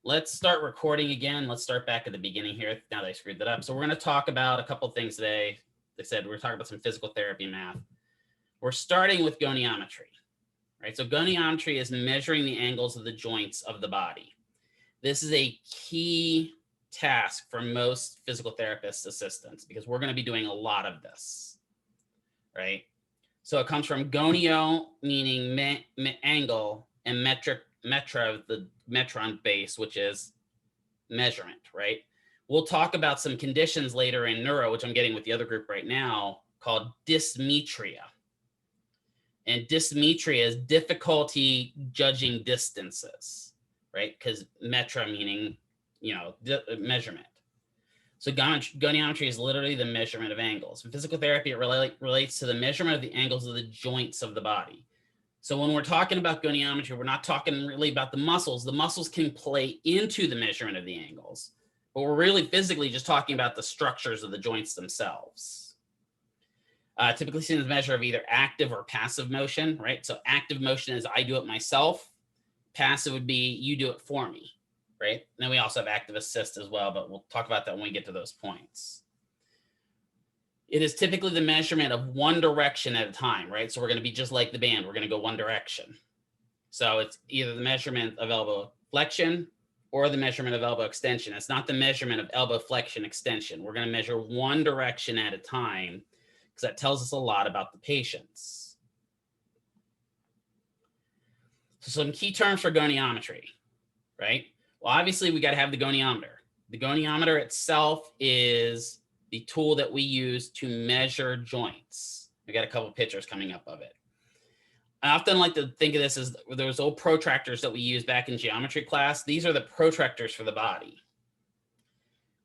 let's start recording again. Let's start back at the beginning here now that I screwed that up. So we're going to talk about a couple things today. Like I said, we're talking about some physical therapy math. We're starting with goniometry, right? So goniometry is measuring the angles of the joints of the body. This is a key task for most physical therapist assistants because we're going to be doing a lot of this, right? So it comes from gonio, meaning angle, and metra, the metron base, which is measurement, right? We'll talk about some conditions later in neuro, which I'm getting with the other group right now, called dysmetria. And dysmetria is difficulty judging distances, right? Because metra meaning, measurement. So goniometry is literally the measurement of angles. In physical therapy, it relates to the measurement of the angles of the joints of the body. So when we're talking about goniometry, we're not talking really about the muscles. The muscles can play into the measurement of the angles, but we're really physically just talking about the structures of the joints themselves. Typically seen as a measure of either active or passive motion, right? So active motion is I do it myself. Passive would be you do it for me, right? And then we also have active assist as well, but we'll talk about that when we get to those points. It is typically the measurement of one direction at a time, right? So we're going to be just like the band. We're going to go one direction. So it's either the measurement of elbow flexion or the measurement of elbow extension. It's not the measurement of elbow flexion extension. We're going to measure one direction at a time because that tells us a lot about the patients. So some key terms for goniometry, right? Well, obviously we got to have the goniometer. The goniometer itself is the tool that we use to measure joints. I got a couple pictures coming up of it. I often like to think of this as those old protractors that we used back in geometry class. These are the protractors for the body.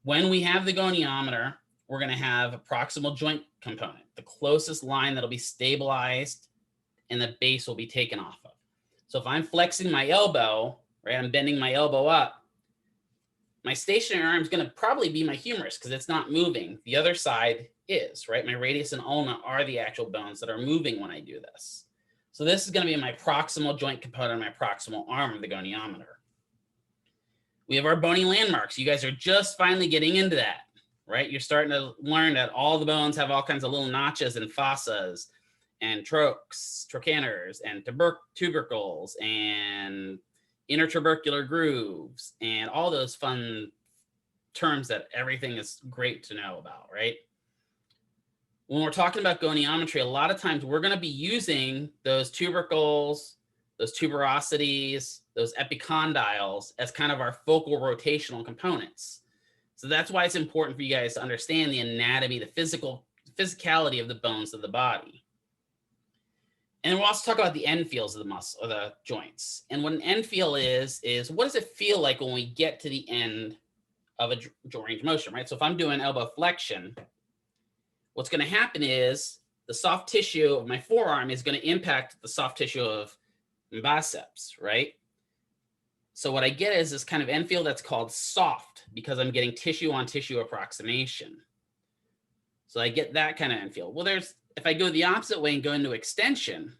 When we have the goniometer, we're going to have a proximal joint component, the closest line that'll be stabilized and the base will be taken off of. So if I'm flexing my elbow, right, I'm bending my elbow up, my stationary arm is going to probably be my humerus because it's not moving. The other side is, right? My radius and ulna are the actual bones that are moving when I do this. So this is going to be my proximal joint component, my proximal arm of the goniometer. We have our bony landmarks. You guys are just finally getting into that, right? You're starting to learn that all the bones have all kinds of little notches and fossas and trochanters and tubercles and intertubercular grooves and all those fun terms that everything is great to know about, right? When we're talking about goniometry, a lot of times we're going to be using those tubercles, those tuberosities, those epicondyles as kind of our focal rotational components. So that's why it's important for you guys to understand the anatomy, the physicality of the bones of the body. And we'll also talk about the end feels of the muscle or the joints. And what an end feel is what does it feel like when we get to the end of a joint range motion, right? So if I'm doing elbow flexion, what's going to happen is the soft tissue of my forearm is going to impact the soft tissue of my biceps, right? So what I get is this kind of end feel that's called soft because I'm getting tissue on tissue approximation. So I get that kind of end feel. Well, if I go the opposite way and go into extension,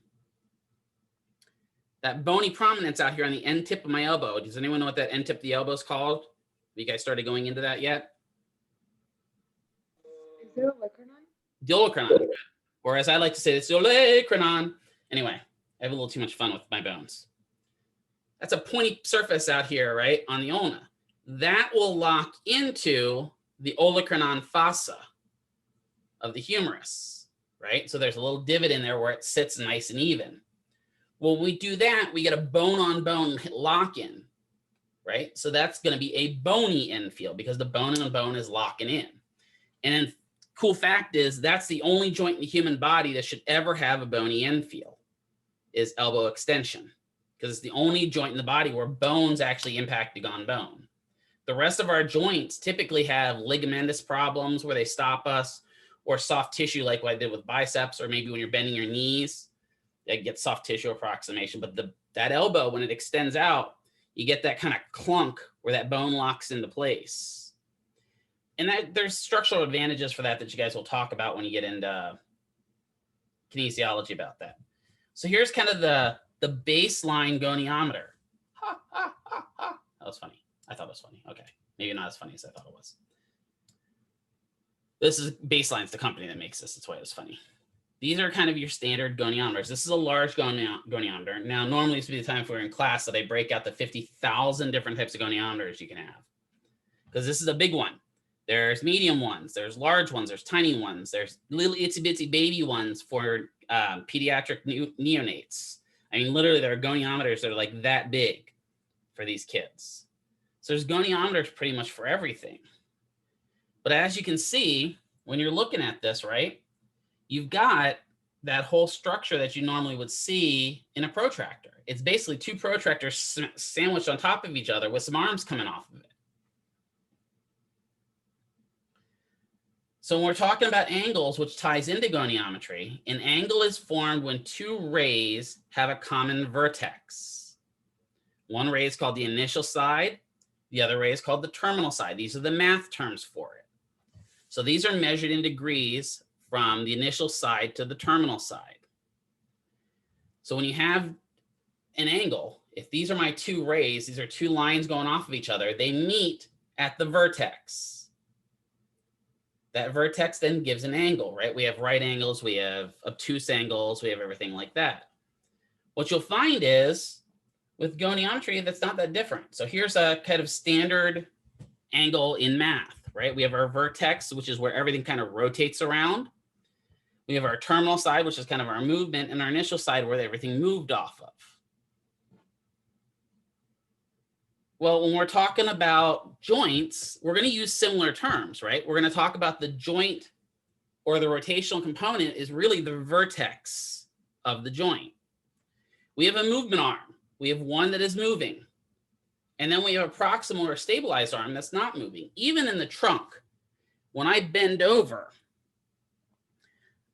that bony prominence out here on the end tip of my elbow, does anyone know what that end tip of the elbow is called? Have you guys started going into that yet? Is it olecranon? The olecranon. Or as I like to say, it's the olecranon. Anyway, I have a little too much fun with my bones. That's a pointy surface out here, right, on the ulna. That will lock into the olecranon fossa of the humerus. Right? So there's a little divot in there where it sits nice and even. When we do that, we get a bone-on-bone lock-in, right? So that's going to be a bony end feel because the bone on bone is locking in. And then cool fact is that's the only joint in the human body that should ever have a bony end feel is elbow extension because it's the only joint in the body where bones actually impact the gone bone. The rest of our joints typically have ligamentous problems where they stop us, or soft tissue like what I did with biceps, or maybe when you're bending your knees, you get soft tissue approximation. But that elbow, when it extends out, you get that kind of clunk where that bone locks into place. And there's structural advantages for that you guys will talk about when you get into kinesiology about that. So here's kind of the baseline goniometer. Ha, ha, ha, ha. That was funny. I thought it was funny. Okay. Maybe not as funny as I thought it was. This is Baseline's the company that makes this. That's why it was funny. These are kind of your standard goniometers. This is a large goniometer. Now, normally it's be the time if we're in class that I break out the 50,000 different types of goniometers you can have. Because this is a big one. There's medium ones, there's large ones, there's tiny ones, there's little itsy bitsy baby ones for pediatric neonates. I mean, literally there are goniometers that are like that big for these kids. So there's goniometers pretty much for everything. But as you can see, when you're looking at this, right, you've got that whole structure that you normally would see in a protractor. It's basically two protractors sandwiched on top of each other with some arms coming off of it. So when we're talking about angles, which ties into goniometry, an angle is formed when two rays have a common vertex. One ray is called the initial side. The other ray is called the terminal side. These are the math terms for it. So these are measured in degrees from the initial side to the terminal side. So when you have an angle, if these are my two rays, these are two lines going off of each other, they meet at the vertex. That vertex then gives an angle, right? We have right angles, we have obtuse angles, we have everything like that. What you'll find is with goniometry, that's not that different. So here's a kind of standard angle in math, right? We have our vertex, which is where everything kind of rotates around. We have our terminal side, which is kind of our movement, and our initial side where everything moved off of. Well, when we're talking about joints, we're going to use similar terms, right? We're going to talk about the joint, or the rotational component is really the vertex of the joint. We have a movement arm. We have one that is moving. And then we have a proximal or stabilized arm that's not moving. Even in the trunk, when I bend over,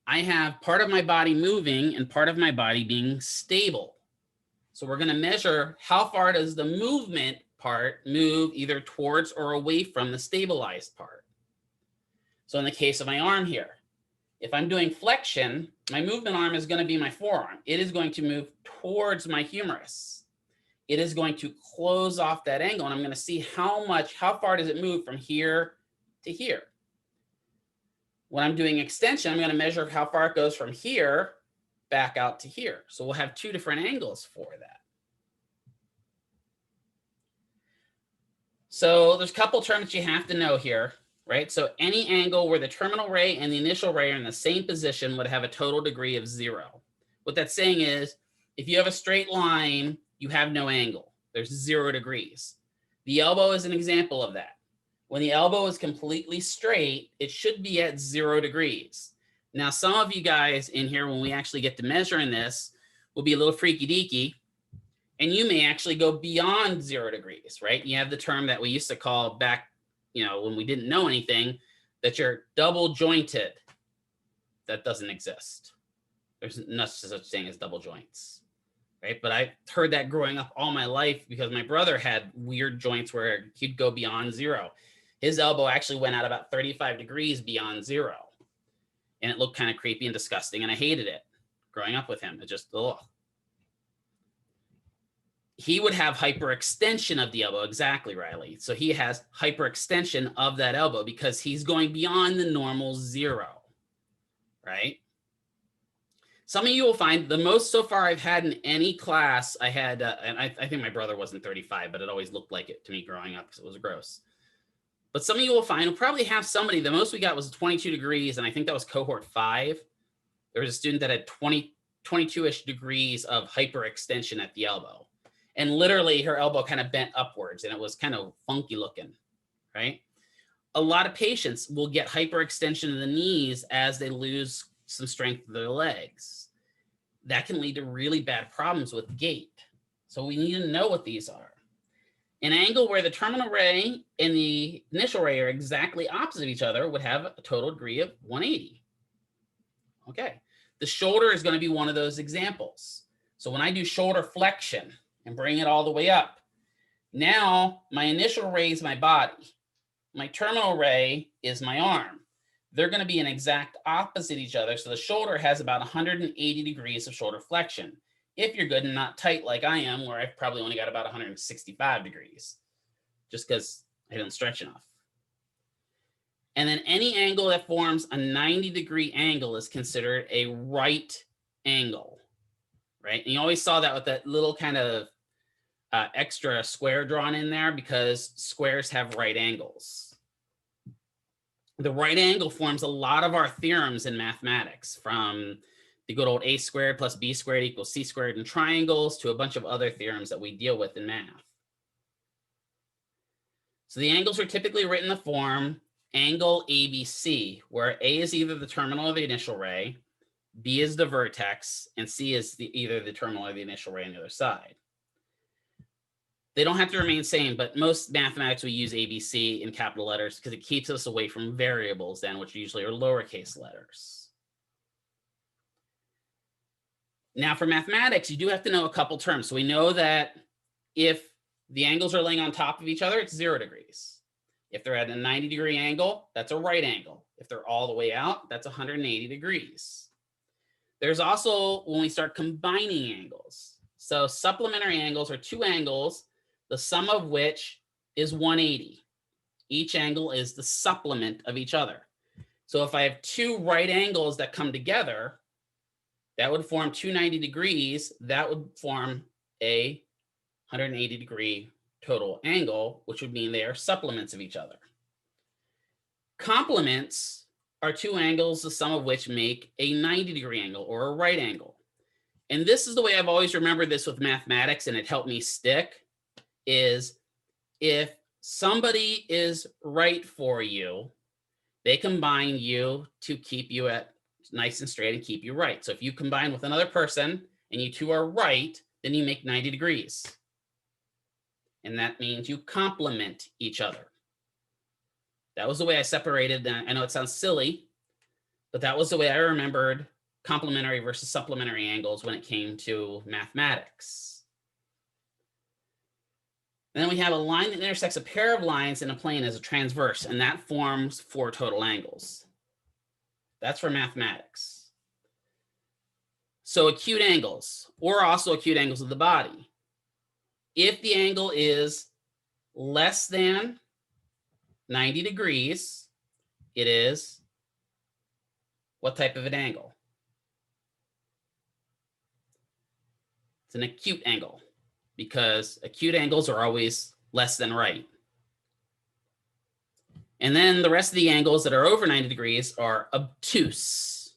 I have part of my body moving and part of my body being stable. So we're going to measure how far does the movement part move either towards or away from the stabilized part. So in the case of my arm here, if I'm doing flexion, my movement arm is going to be my forearm. It is going to move towards my humerus. It is going to close off that angle, and I'm going to see how far does it move from here to here. When I'm doing extension, I'm going to measure how far it goes from here back out to here. So we'll have two different angles for that. So there's a couple terms you have to know here, right? So any angle where the terminal ray and the initial ray are in the same position would have a total degree of 0. What that's saying is, if you have a straight line, you have no angle. There's 0 degrees. The elbow is an example of that. When the elbow is completely straight, it should be at 0 degrees. Now, some of you guys in here, when we actually get to measuring this, will be a little freaky deaky. And you may actually go beyond 0 degrees, right? You have the term that we used to call back, when we didn't know anything, that you're double jointed. That doesn't exist. There's no such thing as double joints, right? But I heard that growing up all my life because my brother had weird joints where he'd go beyond 0. His elbow actually went out about 35 degrees beyond 0. And it looked kind of creepy and disgusting, and I hated it growing up with him. It just, ugh. He would have hyperextension of the elbow. Exactly, Riley. So he has hyperextension of that elbow because he's going beyond the normal 0, right? Some of you will find the most so far I've had in any class, I had, and I think my brother wasn't 35, but it always looked like it to me growing up because it was gross. But some of you will find, will probably have somebody, the most we got was 22 degrees, and I think that was cohort 5. There was a student that had 22-ish degrees of hyperextension at the elbow. And literally her elbow kind of bent upwards and it was kind of funky looking, right? A lot of patients will get hyperextension of the knees as they lose some strength of their legs. That can lead to really bad problems with gait. So we need to know what these are. An angle where the terminal ray and the initial ray are exactly opposite of each other would have a total degree of 180. Okay, the shoulder is going to be one of those examples. So when I do shoulder flexion, and bring it all the way up. Now, my initial ray is my body. My terminal ray is my arm. They're going to be an exact opposite each other. So the shoulder has about 180 degrees of shoulder flexion. If you're good and not tight like I am, where I've probably only got about 165 degrees. just because I didn't stretch enough. And then any angle that forms a 90-degree angle is considered a right angle, right? And you always saw that with that little kind of extra square drawn in there because squares have right angles. The right angle forms a lot of our theorems in mathematics, from the good old a squared plus b squared equals c squared in triangles to a bunch of other theorems that we deal with in math. So the angles are typically written in the form angle ABC, where A is either the terminal of the initial ray, B is the vertex, and C is either the terminal or the initial ray on the other side. They don't have to remain same, but most mathematics we use ABC in capital letters because it keeps us away from variables then, which usually are lowercase letters. Now for mathematics, you do have to know a couple terms. So we know that if the angles are laying on top of each other, it's 0 degrees. If they're at a 90-degree angle, that's a right angle. If they're all the way out, that's 180 degrees. There's also when we start combining angles. So supplementary angles are two angles, the sum of which is 180. Each angle is the supplement of each other. So if I have two right angles that come together, that would form 290 degrees. That would form a 180-degree total angle, which would mean they are supplements of each other. Complements are two angles, the sum of which make a 90-degree angle or a right angle. And this is the way I've always remembered this with mathematics, and it helped me stick, is if somebody is right for you, they combine you to keep you at nice and straight and keep you right. So if you combine with another person and you two are right, then you make 90 degrees. And that means you complement each other. That was the way I separated. I know it sounds silly, but that was the way I remembered complementary versus supplementary angles when it came to mathematics. And then we have a line that intersects a pair of lines in a plane as a transverse, and that forms 4 total angles. That's for mathematics. So acute angles, or also acute angles of the body. If the angle is less than 90 degrees, it is what type of an angle? It's an acute angle, because acute angles are always less than right. And then the rest of the angles that are over 90 degrees are obtuse.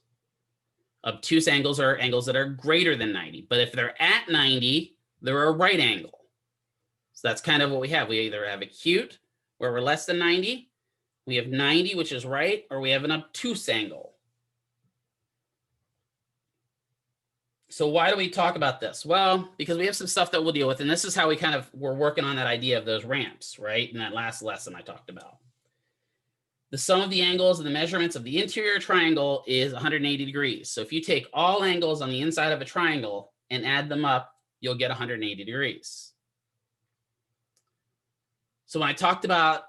Obtuse angles are angles that are greater than 90. But if they're at 90, they're a right angle. So that's kind of what we have. We either have acute, where we're less than 90. We have 90, which is right, or we have an obtuse angle. So why do we talk about this? Well, because we have some stuff that we'll deal with. And this is how we kind of were working on that idea of those ramps, right? In that last lesson I talked about. The sum of the angles and the measurements of the interior triangle is 180 degrees. So if you take all angles on the inside of a triangle and add them up, you'll get 180 degrees. So when I talked about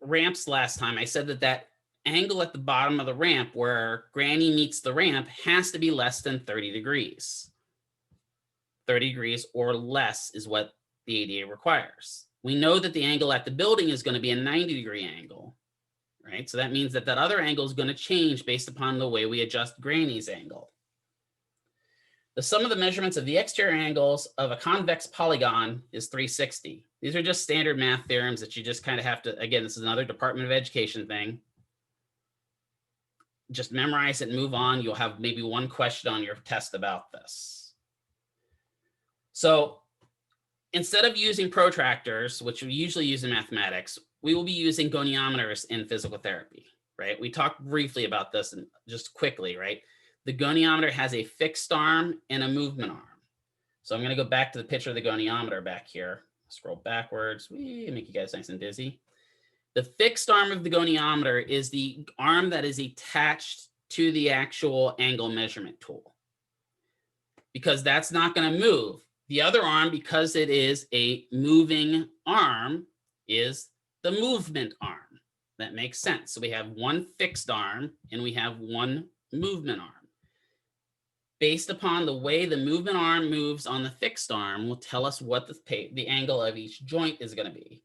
ramps last time, I said that that angle at the bottom of the ramp where Granny meets the ramp has to be less than 30 degrees. 30 degrees or less is what the ADA requires. We know that the angle at the building is going to be a 90-degree angle, right? So that means that that other angle is going to change based upon the way we adjust Granny's angle. The sum of the measurements of the exterior angles of a convex polygon is 360. These are just standard math theorems that you just kind of have to, again, this is another Department of Education thing. Just memorize it and move on. You'll have maybe one question on your test about this. So instead of using protractors, which we usually use in mathematics, we will be using goniometers in physical therapy, right? We talked briefly about this and just quickly, right? The goniometer has a fixed arm and a movement arm. So I'm going to go back to the picture of the goniometer back here. Scroll backwards. Make you guys nice and dizzy. The fixed arm of the goniometer is the arm that is attached to the actual angle measurement tool, because that's not going to move. The other arm, because it is a moving arm, is the movement arm. That makes sense. So we have one fixed arm and we have one movement arm. Based upon the way the movement arm moves on the fixed arm will tell us what the angle of each joint is going to be.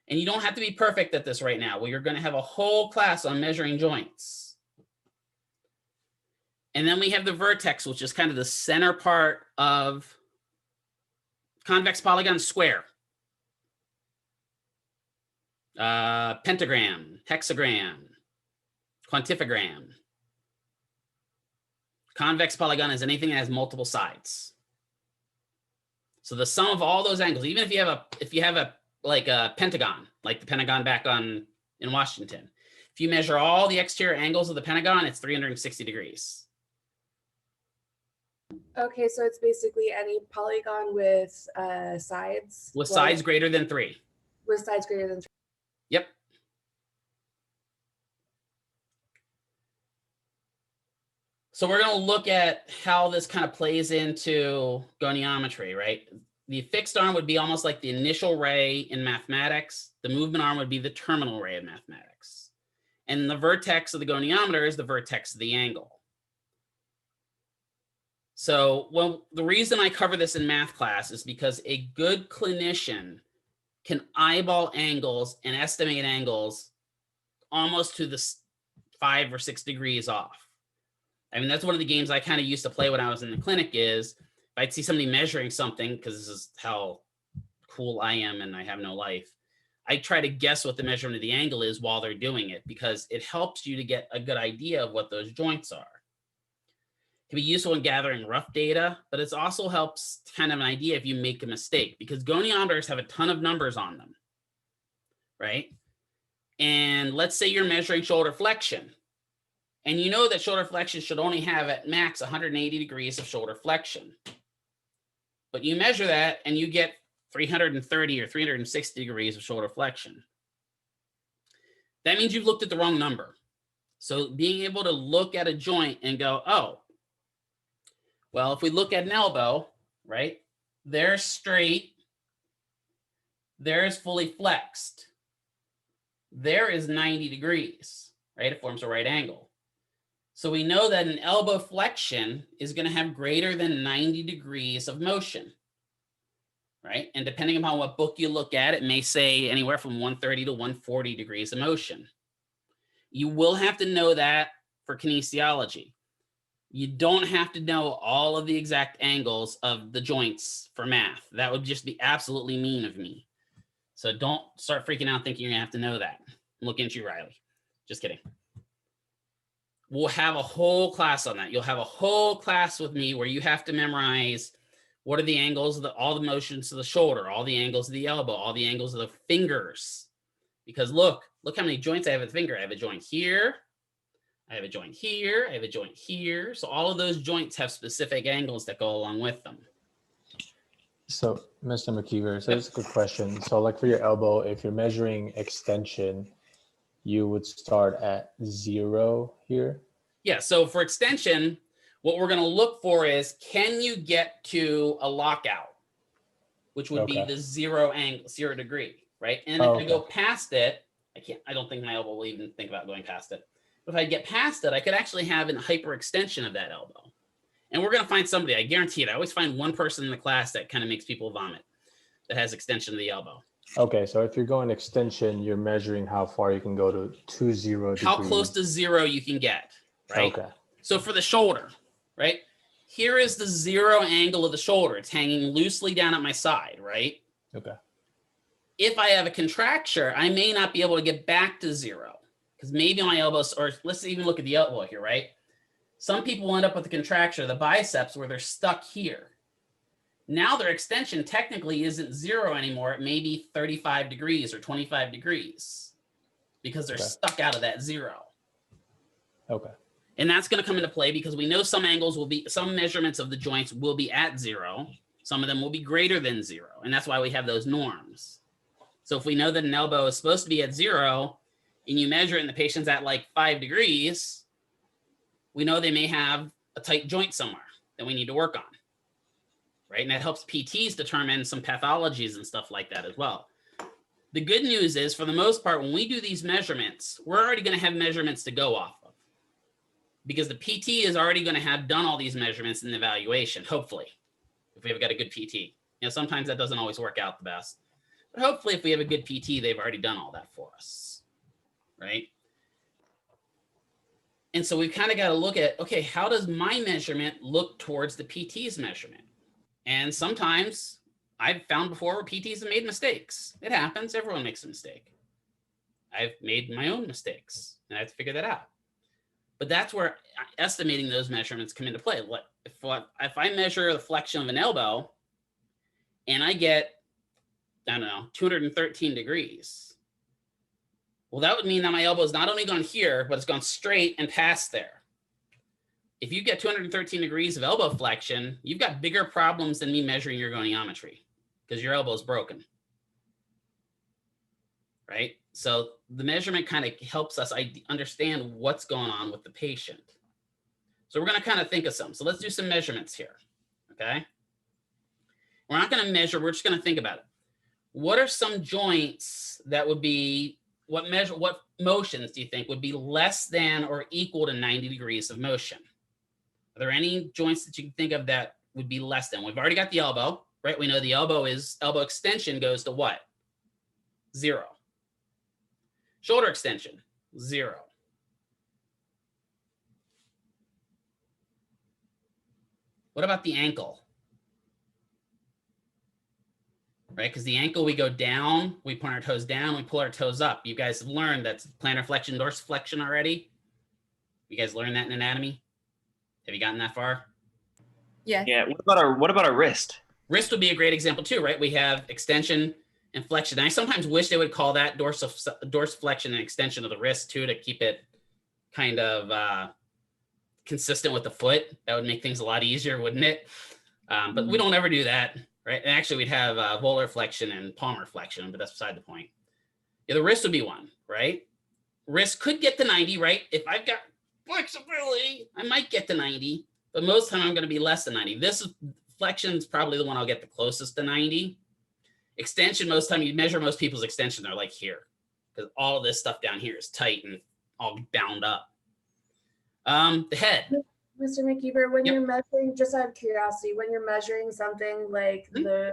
And you don't have to be perfect at this right now. Well, you're going to have a whole class on measuring joints. And then we have the vertex, which is kind of the center part of convex polygon square. Pentagram, hexagram, quantifigram. Convex polygon is anything that has multiple sides. So the sum of all those angles, even if you have a like a pentagon, like the Pentagon back in Washington, if you measure all the exterior angles of the Pentagon, it's 360 degrees. Okay, so it's basically any polygon with sides. With sides greater than 3. With sides greater than 3. Yep. So we're going to look at how this kind of plays into goniometry, right? The fixed arm would be almost like the initial ray in mathematics. The movement arm would be the terminal ray of mathematics. And the vertex of the goniometer is the vertex of the angle. So, well, the reason I cover this in math class is because a good clinician can eyeball angles and estimate angles almost to the 5 or 6 degrees off. I mean, that's one of the games I kind of used to play when I was in the clinic is if I'd see somebody measuring something, because this is how cool I am and I have no life, I try to guess what the measurement of the angle is while they're doing it, because it helps you to get a good idea of what those joints are. Can be useful in gathering rough data, but it also helps kind of an idea if you make a mistake, because goniometers have a ton of numbers on them, right? And let's say you're measuring shoulder flexion, and you know that shoulder flexion should only have at max 180 degrees of shoulder flexion. But you measure that and you get 330 or 360 degrees of shoulder flexion. That means you've looked at the wrong number. So being able to look at a joint and go, oh, well, if we look at an elbow, right, there's straight, there's fully flexed, there is 90 degrees, right? It forms a right angle. So we know that an elbow flexion is going to have greater than 90 degrees of motion, right? And depending upon what book you look at, it may say anywhere from 130 to 140 degrees of motion. You will have to know that for kinesiology. You don't have to know all of the exact angles of the joints for math. That would just be absolutely mean of me. So don't start freaking out thinking you're going to have to know that. I'm looking at you, Riley. Just kidding. We'll have a whole class on that. You'll have a whole class with me where you have to memorize what are the angles of all the motions of the shoulder, all the angles of the elbow, all the angles of the fingers. Because look how many joints I have at the finger. I have a joint here. I have a joint here, I have a joint here. So all of those joints have specific angles that go along with them. So, Mr. McKeever, so that's a good question. So like for your elbow, if you're measuring extension, you would start at 0 here? Yeah, so for extension, what we're gonna look for is, can you get to a lockout, which would be the 0 angle, 0 degree, right? And if I go past it, I don't think my elbow will even think about going past it. But if I get past it, I could actually have a hyperextension of that elbow. And we're going to find somebody, I guarantee it. I always find one person in the class that kind of makes people vomit that has extension of the elbow. Okay, so if you're going extension, you're measuring how far you can go to 0 degrees. How close to 0 you can get, right? Okay. So for the shoulder, right? Here is the 0 angle of the shoulder. It's hanging loosely down at my side, right? Okay. If I have a contracture, I may not be able to get back to 0. Because maybe my elbows, or let's even look at the elbow here, right? Some people end up with a contracture of the biceps where they're stuck here. Now their extension technically isn't 0 anymore. It may be 35 degrees or 25 degrees because they're stuck out of that 0. Okay. And that's going to come into play because we know some angles will be, some measurements of the joints will be at 0. Some of them will be greater than 0. And that's why we have those norms. So if we know that an elbow is supposed to be at 0, and you measure it and the patient's at like 5 degrees, we know they may have a tight joint somewhere that we need to work on, right? And that helps PTs determine some pathologies and stuff like that as well. The good news is, for the most part, when we do these measurements, we're already going to have measurements to go off of because the PT is already going to have done all these measurements in the evaluation, hopefully, if we've got a good PT. You know, sometimes that doesn't always work out the best. But hopefully if we have a good PT, they've already done all that for us, right? And so we've kind of got to look at, okay, how does my measurement look towards the PT's measurement? And sometimes I've found before where PTs have made mistakes. It happens. Everyone makes a mistake. I've made my own mistakes and I have to figure that out. But that's where estimating those measurements come into play. If I measure the flexion of an elbow and I get, I don't know, 213 degrees, well, that would mean that my elbow has not only gone here, but it's gone straight and past there. If you get 213 degrees of elbow flexion, you've got bigger problems than me measuring your goniometry because your elbow is broken, right? So the measurement kind of helps us understand what's going on with the patient. So we're going to kind of think of some. So let's do some measurements here, okay? We're not going to measure, we're just going to think about it. What are some joints that would be, what motions do you think would be less than or equal to 90 degrees of motion? Are there any joints that you can think of that would be less than? We've already got the elbow, right? We know the elbow extension goes to what? 0. Shoulder extension, 0. What about the ankle? Right, because the ankle, we go down, we point our toes down, we pull our toes up. You guys have learned that's plantar flexion, dorsiflexion already. You guys learned that in anatomy? Have you gotten that far? Yeah. Yeah. What about our wrist? Wrist would be a great example too, right? We have extension and flexion. And I sometimes wish they would call that dorsiflexion and extension of the wrist too, to keep it kind of consistent with the foot. That would make things a lot easier, wouldn't it? But we don't ever do that, right? And actually we'd have volar flexion and palmar flexion, but that's beside the point. Yeah, the wrist would be one, right? Wrist could get to 90, right? If I've got flexibility, I might get to 90, but most of the time I'm going to be less than 90. Flexion is probably the one I'll get the closest to 90. Extension, most of the time you measure most people's extension, they're like here, because all of this stuff down here is tight and all bound up. The head. Mr. McKeever, when Yep. you're measuring, just out of curiosity, when you're measuring something like the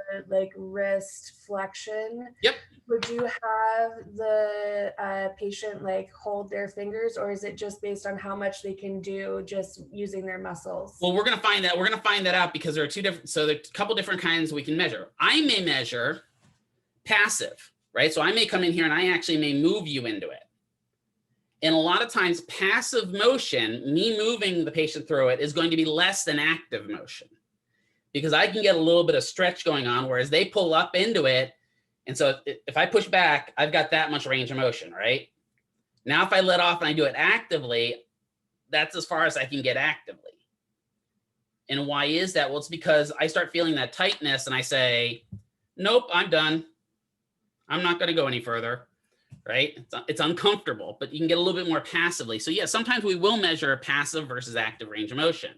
wrist flexion, Yep. would you have the patient like hold their fingers, or is it just based on how much they can do just using their muscles? Well, we're going to find that. We're going to find that out because there are two different. So there's a couple different kinds we can measure. I may measure passive, right? So I may come in here and I actually may move you into it. And a lot of times passive motion, me moving the patient through it, is going to be less than active motion because I can get a little bit of stretch going on, whereas they pull up into it. And so if I push back, I've got that much range of motion, right? Now, if I let off and I do it actively, that's as far as I can get actively. And why is that? Well, it's because I start feeling that tightness and I say, nope, I'm done. I'm not going to go any further. Right? It's uncomfortable, but you can get a little bit more passively. So yeah, sometimes we will measure passive versus active range of motion.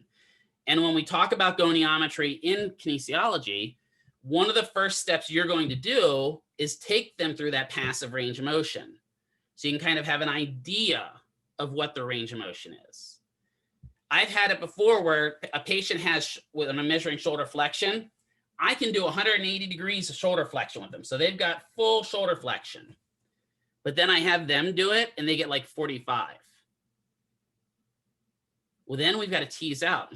And when we talk about goniometry in kinesiology, one of the first steps you're going to do is take them through that passive range of motion. So you can kind of have an idea of what the range of motion is. I've had it before where a patient has, when I'm measuring shoulder flexion, I can do 180 degrees of shoulder flexion with them. So they've got full shoulder flexion. But then I have them do it and they get like 45. Well, then we've got to tease out,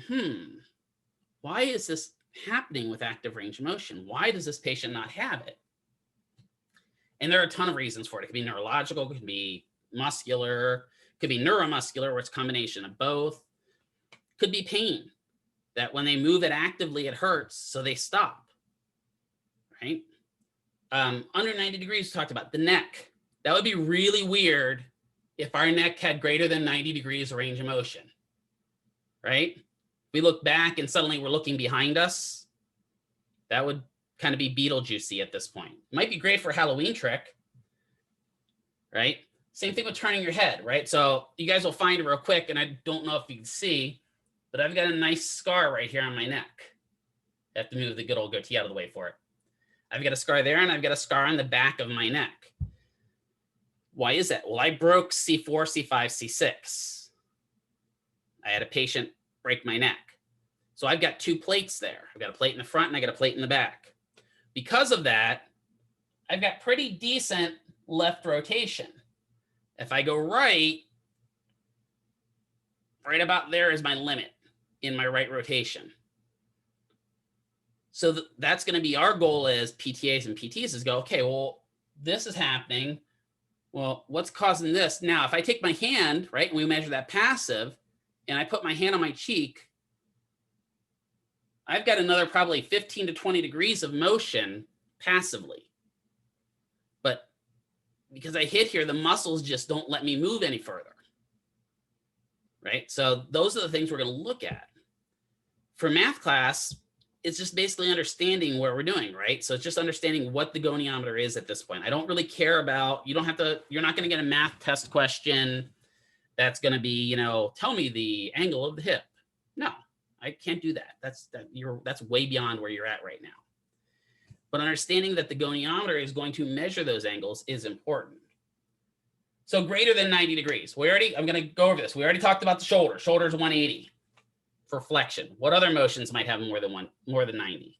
why is this happening with active range of motion? Why does this patient not have it? And there are a ton of reasons for it. It could be neurological, it could be muscular, it could be neuromuscular, where it's a combination of both. It could be pain, that when they move it actively, it hurts, so they stop, right? Under 90 degrees, we talked about the neck. That would be really weird if our neck had greater than 90 degrees of range of motion, right? We look back and suddenly we're looking behind us. That would kind of be Beetlejuicy at this point. It might be great for a Halloween trick, right? Same thing with turning your head, right? So you guys will find it real quick, and I don't know if you can see, but I've got a nice scar right here on my neck. I have to move the good old goatee out of the way for it. I've got a scar there, and I've got a scar on the back of my neck. Why is that? Well, I broke C4, C5, C6. I had a patient break my neck. So I've got two plates there. I've got a plate in the front and I got a plate in the back. Because of that, I've got pretty decent left rotation. If I go right about there is my limit in my right rotation. So that's going to be our goal as PTAs and PTs is go, okay, well, this is happening. Well, what's causing this? Now, if I take my hand, right, and we measure that passive, and I put my hand on my cheek, I've got another probably 15 to 20 degrees of motion passively. But because I hit here, the muscles just don't let me move any further. Right? So those are the things we're going to look at. For math class, it's just basically understanding what we're doing, right? So it's just understanding what the goniometer is at this point. I don't really care about, you're not going to get a math test question that's going to be, you know, tell me the angle of the hip. No, I can't do that. That's way beyond where you're at right now. But understanding that the goniometer is going to measure those angles is important. So greater than 90 degrees. I'm going to go over this. We already talked about the shoulder. Shoulder is 180 for flexion. What other motions might have more than 90?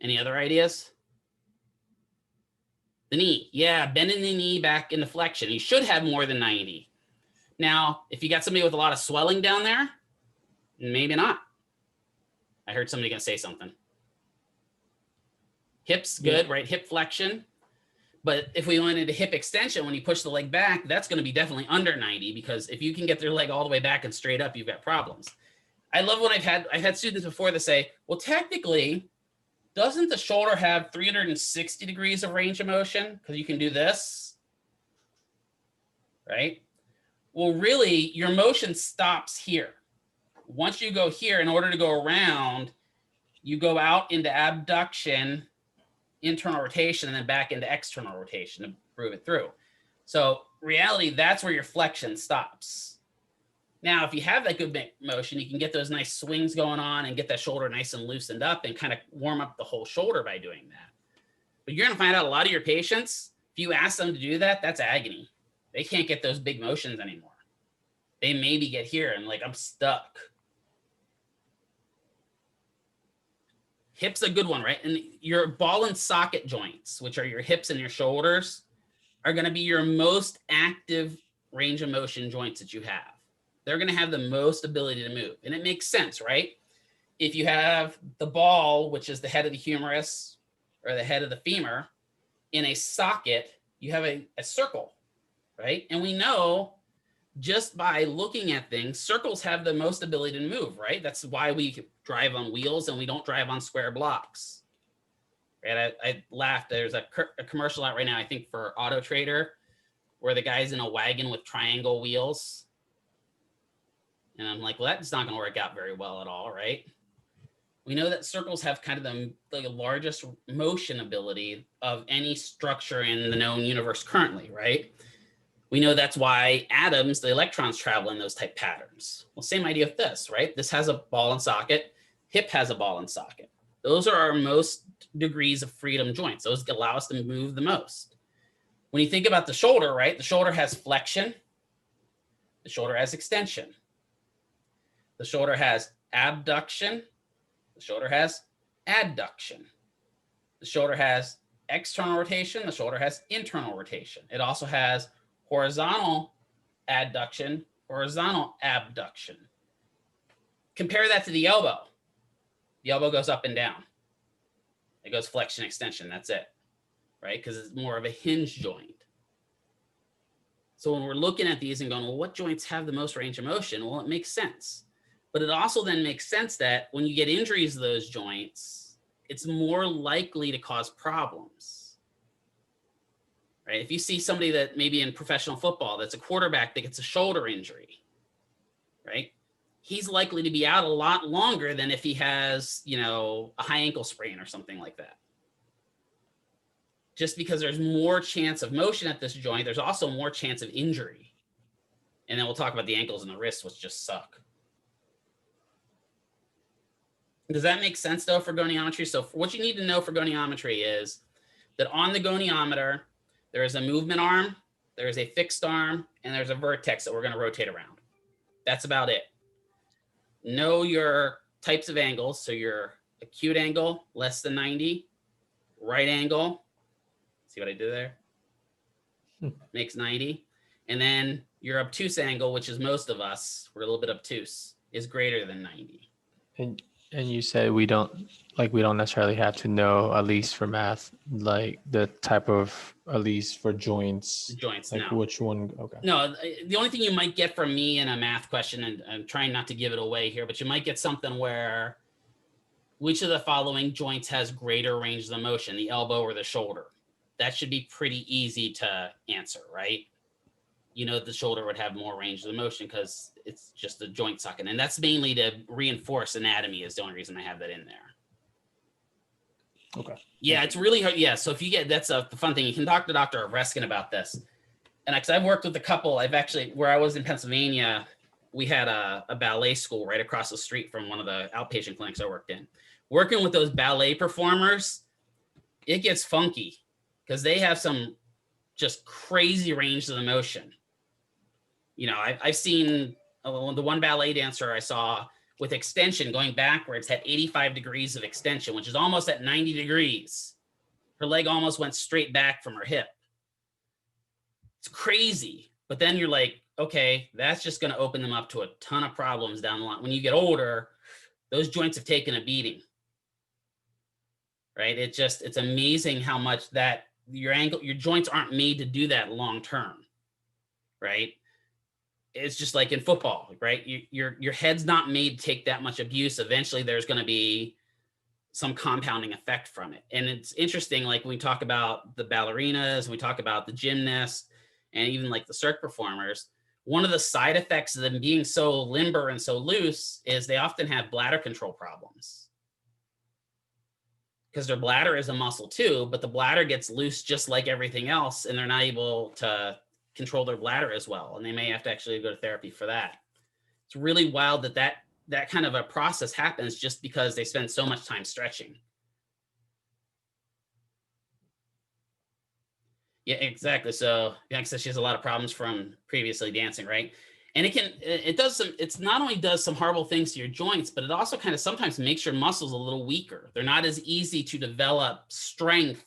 Any other ideas? The knee. Yeah, bending the knee back into flexion. You should have more than 90. Now, if you got somebody with a lot of swelling down there, maybe not. I heard somebody going to say something. Hips, good, right? Hip flexion. But if we went into hip extension, when you push the leg back, that's going to be definitely under 90, because if you can get their leg all the way back and straight up, you've got problems. I love when I've had students before that say, well, technically, doesn't the shoulder have 360 degrees of range of motion? Because you can do this, right? Well, really, your motion stops here. Once you go here, in order to go around, you go out into abduction, internal rotation, and then back into external rotation to prove it through. So reality, that's where your flexion stops. Now, if you have that good motion, you can get those nice swings going on and get that shoulder nice and loosened up and kind of warm up the whole shoulder by doing that. But you're going to find out a lot of your patients, if you ask them to do that, that's agony. They can't get those big motions anymore. They maybe get here and like, I'm stuck. Hip's a good one, right? And your ball and socket joints, which are your hips and your shoulders, are going to be your most active range of motion joints that you have. They're going to have the most ability to move. And it makes sense, right? If you have the ball, which is the head of the humerus or the head of the femur, in a socket, you have a circle, right? And we know just by looking at things, circles have the most ability to move, right? That's why we drive on wheels and we don't drive on square blocks. Right? I laughed. There's a commercial out right now, I think for Auto Trader, where the guy's in a wagon with triangle wheels. And I'm like, well, that's not going to work out very well at all, right? We know that circles have kind of the largest motion ability of any structure in the known universe currently, right? We know that's why atoms, the electrons, travel in those type patterns. Well, same idea with this, right? This has a ball and socket. Hip has a ball and socket. Those are our most degrees of freedom joints. Those allow us to move the most. When you think about the shoulder, right? The shoulder has flexion. The shoulder has extension. The shoulder has abduction. The shoulder has adduction. The shoulder has external rotation. The shoulder has internal rotation. It also has horizontal adduction, horizontal abduction. Compare that to the elbow. The elbow goes up and down. It goes flexion, extension. That's it, right? Because it's more of a hinge joint. So when we're looking at these and going, well, what joints have the most range of motion? Well, it makes sense. But it also then makes sense that when you get injuries to those joints, it's more likely to cause problems. Right? If you see somebody that maybe in professional football, that's a quarterback that gets a shoulder injury, right? He's likely to be out a lot longer than if he has, you know, a high ankle sprain or something like that. Just because there's more chance of motion at this joint, there's also more chance of injury. And then we'll talk about the ankles and the wrists, which just suck. Does that make sense though for goniometry? So what you need to know for goniometry is that on the goniometer, there is a movement arm, there is a fixed arm, and there's a vertex that we're going to rotate around. That's about it. Know your types of angles, so your acute angle less than 90, right angle. See what I did there? Makes 90. And then your obtuse angle, which is most of us, we're a little bit obtuse, is greater than 90. And you said we don't necessarily have to know, at least for math, like the type of, at least for joints, Joints, like no. which one. Okay. No, the only thing you might get from me in a math question, and I'm trying not to give it away here, but you might get something where which of the following joints has greater range of motion, the elbow or the shoulder? That should be pretty easy to answer, right? You know, the shoulder would have more range of motion because it's just the joint sucking. And that's mainly to reinforce anatomy is the only reason I have that in there. Okay. Yeah, it's really hard. Yeah, so if you get, that's the fun thing. You can talk to Dr. Reskin about this. And because I've worked with a couple, I've actually, where I was in Pennsylvania, we had a ballet school right across the street from one of the outpatient clinics I worked in. Working with those ballet performers, it gets funky because they have some just crazy range of the motion. You know, I've seen the one ballet dancer I saw with extension going backwards had 85 degrees of extension, which is almost at 90 degrees. Her leg almost went straight back from her hip. It's crazy. But then you're like, okay, that's just going to open them up to a ton of problems down the line. When you get older, those joints have taken a beating. Right? It's amazing how much that your joints aren't made to do that long term. Right? It's just like in football, right? Your head's not made to take that much abuse. Eventually there's going to be some compounding effect from it. And it's interesting, like when we talk about the ballerinas, we talk about the gymnasts, and even like the circ performers, one of the side effects of them being so limber and so loose is they often have bladder control problems. Because their bladder is a muscle too, but the bladder gets loose just like everything else, and they're not able to control their bladder as well, and they may have to actually go to therapy for that. It's really wild that kind of a process happens just because they spend so much time stretching. Yeah, exactly. So Bianca says she has a lot of problems from previously dancing, right? And it's not only does some horrible things to your joints, but it also kind of sometimes makes your muscles a little weaker. They're not as easy to develop strength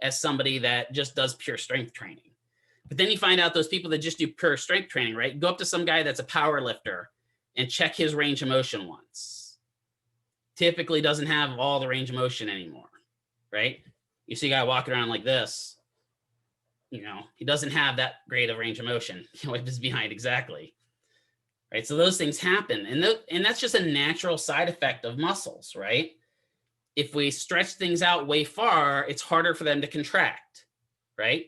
as somebody that just does pure strength training. But then you find out those people that just do pure strength training, right? Go up to some guy that's a power lifter and check his range of motion once. Typically doesn't have all the range of motion anymore, right? You see a guy walking around like this, you know, he doesn't have that great of range of motion. He wipes his behind, exactly. Right? So those things happen. And that's just a natural side effect of muscles, right? If we stretch things out way far, it's harder for them to contract, right?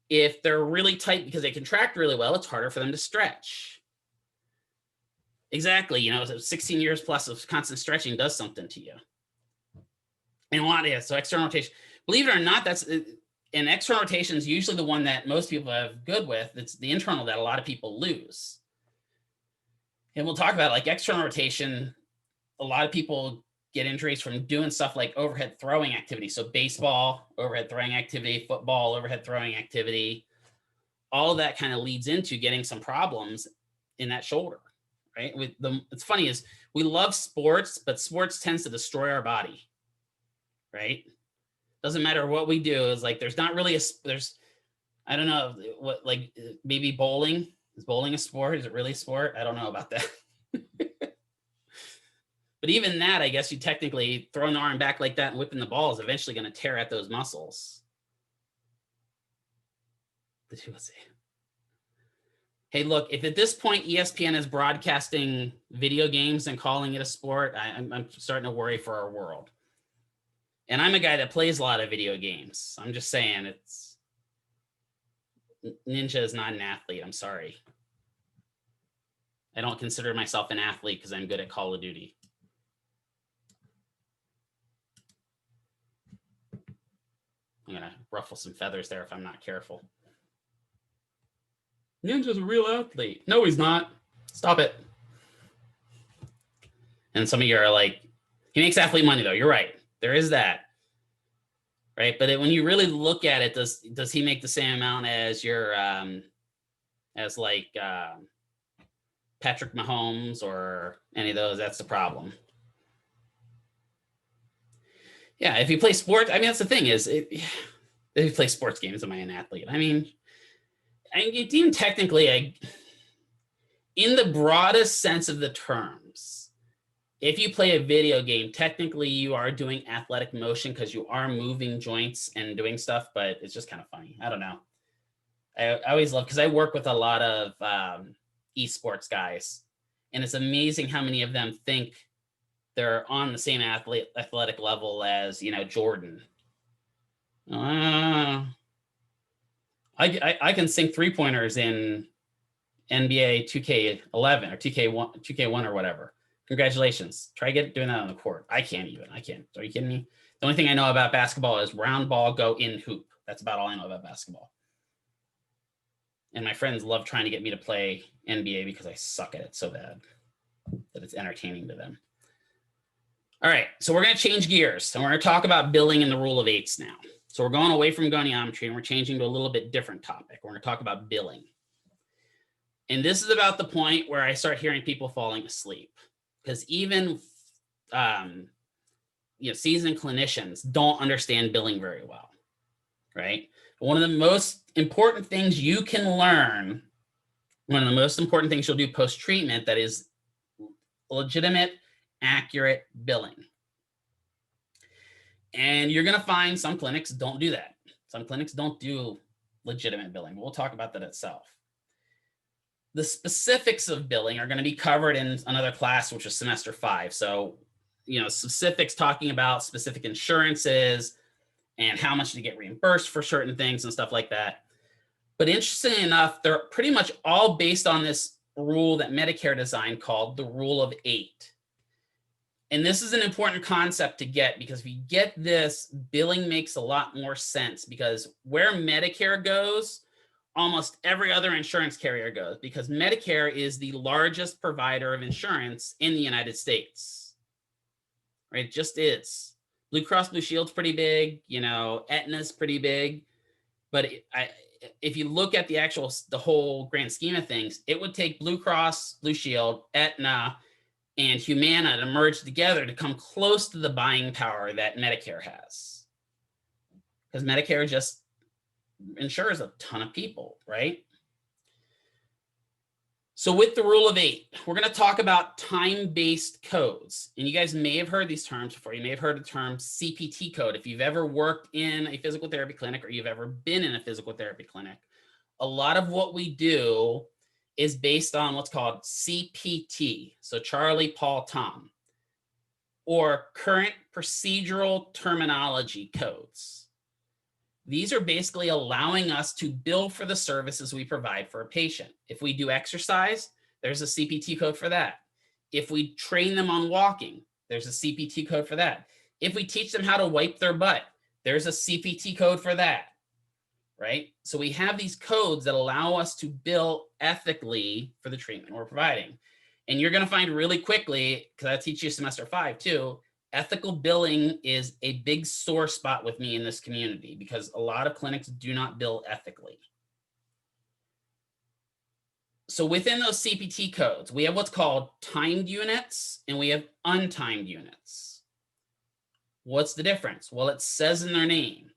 If they're really tight because they contract really well, it's harder for them to stretch. Exactly. You know, 16 years plus of constant stretching does something to you. And a lot, yeah. So external rotation, believe it or not, and external rotation is usually the one that most people have good with. It's the internal that a lot of people lose. And we'll talk about like external rotation. A lot of people get injuries from doing stuff like overhead throwing activity. So baseball, overhead throwing activity, football, overhead throwing activity, all of that kind of leads into getting some problems in that shoulder, right? It's funny is we love sports, but sports tends to destroy our body, right? Doesn't matter what we do. It's like, there's not really I don't know what, like maybe bowling. Is bowling a sport? Is it really a sport? I don't know about that. But even that, I guess you technically throwing the arm back like that and whipping the ball is eventually going to tear at those muscles. Let's see. Hey, look, if at this point ESPN is broadcasting video games and calling it a sport, I'm starting to worry for our world. And I'm a guy that plays a lot of video games. I'm just saying Ninja is not an athlete. I'm sorry. I don't consider myself an athlete because I'm good at Call of Duty. I'm going to ruffle some feathers there if I'm not careful. Ninja's a real athlete. No, he's not. Stop it. And some of you are like, he makes athlete money though. You're right. There is that. Right. But when you really look at it, does he make the same amount as your, as like Patrick Mahomes or any of those? That's the problem. Yeah, if you play sports, I mean, that's the thing is, if you play sports games, am I an athlete? I mean, even technically, in the broadest sense of the terms, if you play a video game, technically you are doing athletic motion because you are moving joints and doing stuff, but it's just kind of funny. I don't know. I always love, because I work with a lot of esports guys, and it's amazing how many of them think they're on the same athletic level as, Jordan. I can sink 3-pointers in NBA 2K11 or 2K1 or whatever. Congratulations. Try doing that on the court. I can't. Are you kidding me? The only thing I know about basketball is round ball, go in hoop. That's about all I know about basketball. And my friends love trying to get me to play NBA because I suck at it so bad that it's entertaining to them. All right, so we're going to change gears, and we're going to talk about billing and the rule of eights now. So we're going away from goniometry, and we're changing to a little bit different topic. We're going to talk about billing. And this is about the point where I start hearing people falling asleep, because even seasoned clinicians don't understand billing very well, right? One of the most important things you can learn, one of the most important things you'll do post-treatment, that is legitimate, accurate billing. And you're going to find some clinics don't do that. Some clinics don't do legitimate billing. We'll talk about that itself. The specifics of billing are going to be covered in another class, which is semester 5. So, specifics talking about specific insurances and how much to get reimbursed for certain things and stuff like that. But interestingly enough, they're pretty much all based on this rule that Medicare designed called the rule of 8. And this is an important concept to get, because if you get this, billing makes a lot more sense, because where Medicare goes, almost every other insurance carrier goes, because Medicare is the largest provider of insurance in the United States. Right? It just is. Blue Cross Blue Shield's pretty big, Aetna's pretty big. But if you look at the whole grand scheme of things, it would take Blue Cross Blue Shield, Aetna, and Humana to merge together to come close to the buying power that Medicare has. Because Medicare just insures a ton of people, right? So with the rule of 8, we're going to talk about time-based codes. And you guys may have heard these terms before. You may have heard the term CPT code. If you've ever worked in a physical therapy clinic, or you've ever been in a physical therapy clinic, a lot of what we do is based on what's called CPT. So Charlie, Paul, Tom, or current procedural terminology codes. These are basically allowing us to bill for the services we provide for a patient. If we do exercise, there's a CPT code for that. If we train them on walking, there's a CPT code for that. If we teach them how to wipe their butt, there's a CPT code for that, right? So we have these codes that allow us to bill ethically for the treatment we're providing. And you're going to find really quickly, because I teach you semester 5 too, ethical billing is a big sore spot with me in this community, because a lot of clinics do not bill ethically. So within those CPT codes, we have what's called timed units and we have untimed units. What's the difference? Well, it says in their name.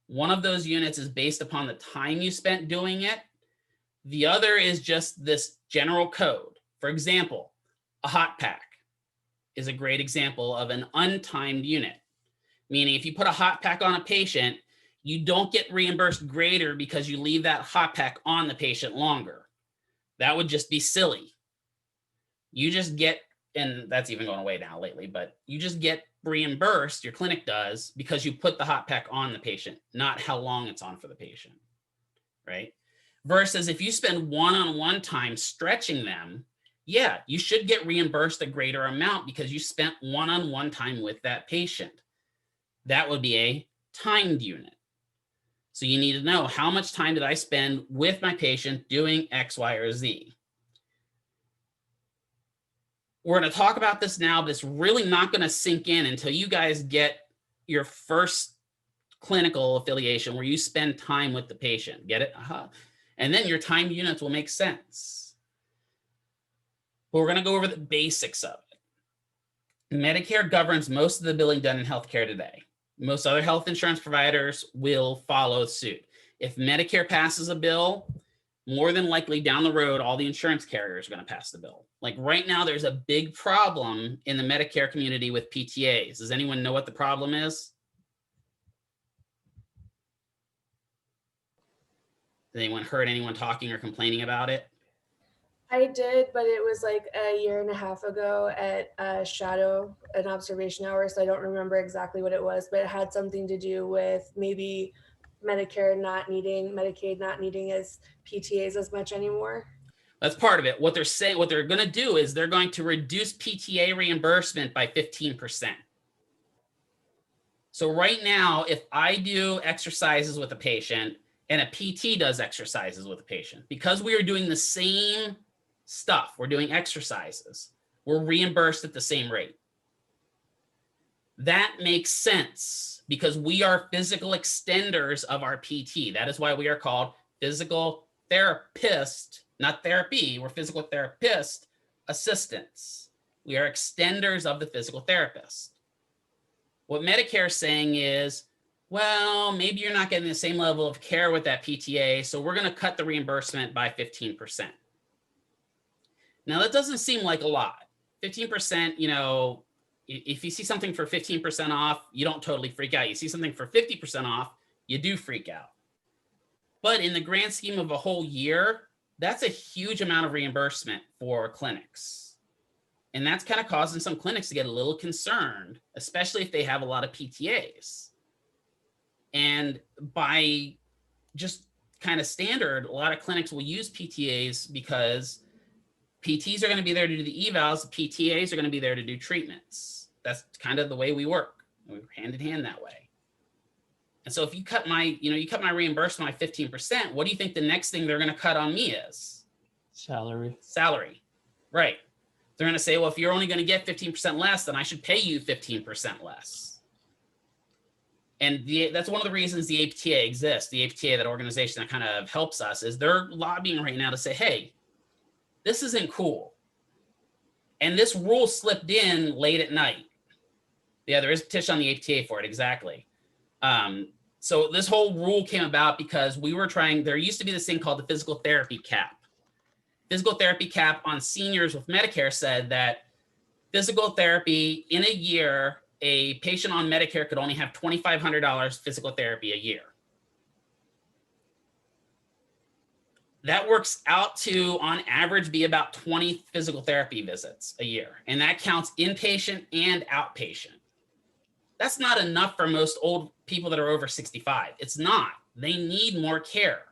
One of those units is based upon the time you spent doing it. The other is just this general code. For example, a hot pack is a great example of an untimed unit, meaning if you put a hot pack on a patient, you don't get reimbursed greater because you leave that hot pack on the patient longer. That would just be silly. You just get, and that's even going away now lately, but you just get reimbursed, your clinic does, because you put the hot pack on the patient, not how long it's on for the patient, right? Versus if you spend one-on-one time stretching them, yeah, you should get reimbursed a greater amount because you spent one-on-one time with that patient. That would be a timed unit. So you need to know, how much time did I spend with my patient doing X, Y, or Z? We're going to talk about this now, but it's really not going to sink in until you guys get your first clinical affiliation where you spend time with the patient. Get it? And then your timed units will make sense. But we're going to go over the basics of it. Medicare governs most of the billing done in healthcare today. Most other health insurance providers will follow suit. If Medicare passes a bill, more than likely down the road, all the insurance carriers are going to pass the bill. Like right now, there's a big problem in the Medicare community with PTAs. Does anyone know what the problem is? Has anyone heard anyone talking or complaining about it? I did, but it was like a year and a half ago at Shadow, an observation hour. So I don't remember exactly what it was, but it had something to do with maybe Medicare not needing, Medicaid not needing as PTAs as much anymore. That's part of it. What they're saying, what they're going to do is they're going to reduce PTA reimbursement by 15%. So right now, if I do exercises with a patient and a PT does exercises with a patient, because we are doing the same stuff, we're doing exercises, we're reimbursed at the same rate. That makes sense because we are physical extenders of our PT. That is why we are called physical therapist, not therapy. We're physical therapist assistants. We are extenders of the physical therapist. What Medicare is saying is, well, maybe you're not getting the same level of care with that PTA, so we're going to cut the reimbursement by 15%. Now, that doesn't seem like a lot. 15%, you know, if you see something for 15% off, you don't totally freak out. You see something for 50% off, you do freak out. But in the grand scheme of a whole year, that's a huge amount of reimbursement for clinics. And that's kind of causing some clinics to get a little concerned, especially if they have a lot of PTAs. And by just kind of standard, a lot of clinics will use PTAs because PTs are going to be there to do the evals. PTAs are going to be there to do treatments. That's kind of the way we work. We're hand in hand that way. And so if you cut my, you cut my reimbursement by 15%, what do you think the next thing they're going to cut on me is? Salary. Salary. Right. They're going to say, well, if you're only going to get 15% less, then I should pay you 15% less. And that's one of the reasons the APTA exists. The APTA, that organization that kind of helps us, is they're lobbying right now to say, hey, this isn't cool. And this rule slipped in late at night. Yeah, there is a petition on the APTA for it, exactly. So this whole rule came about because we were there used to be this thing called the physical therapy cap. Physical therapy cap on seniors with Medicare said that physical therapy in a year, a patient on Medicare could only have $2,500 physical therapy a year. That works out to, on average, be about 20 physical therapy visits a year. And that counts inpatient and outpatient. That's not enough for most old people that are over 65. It's not. They need more care.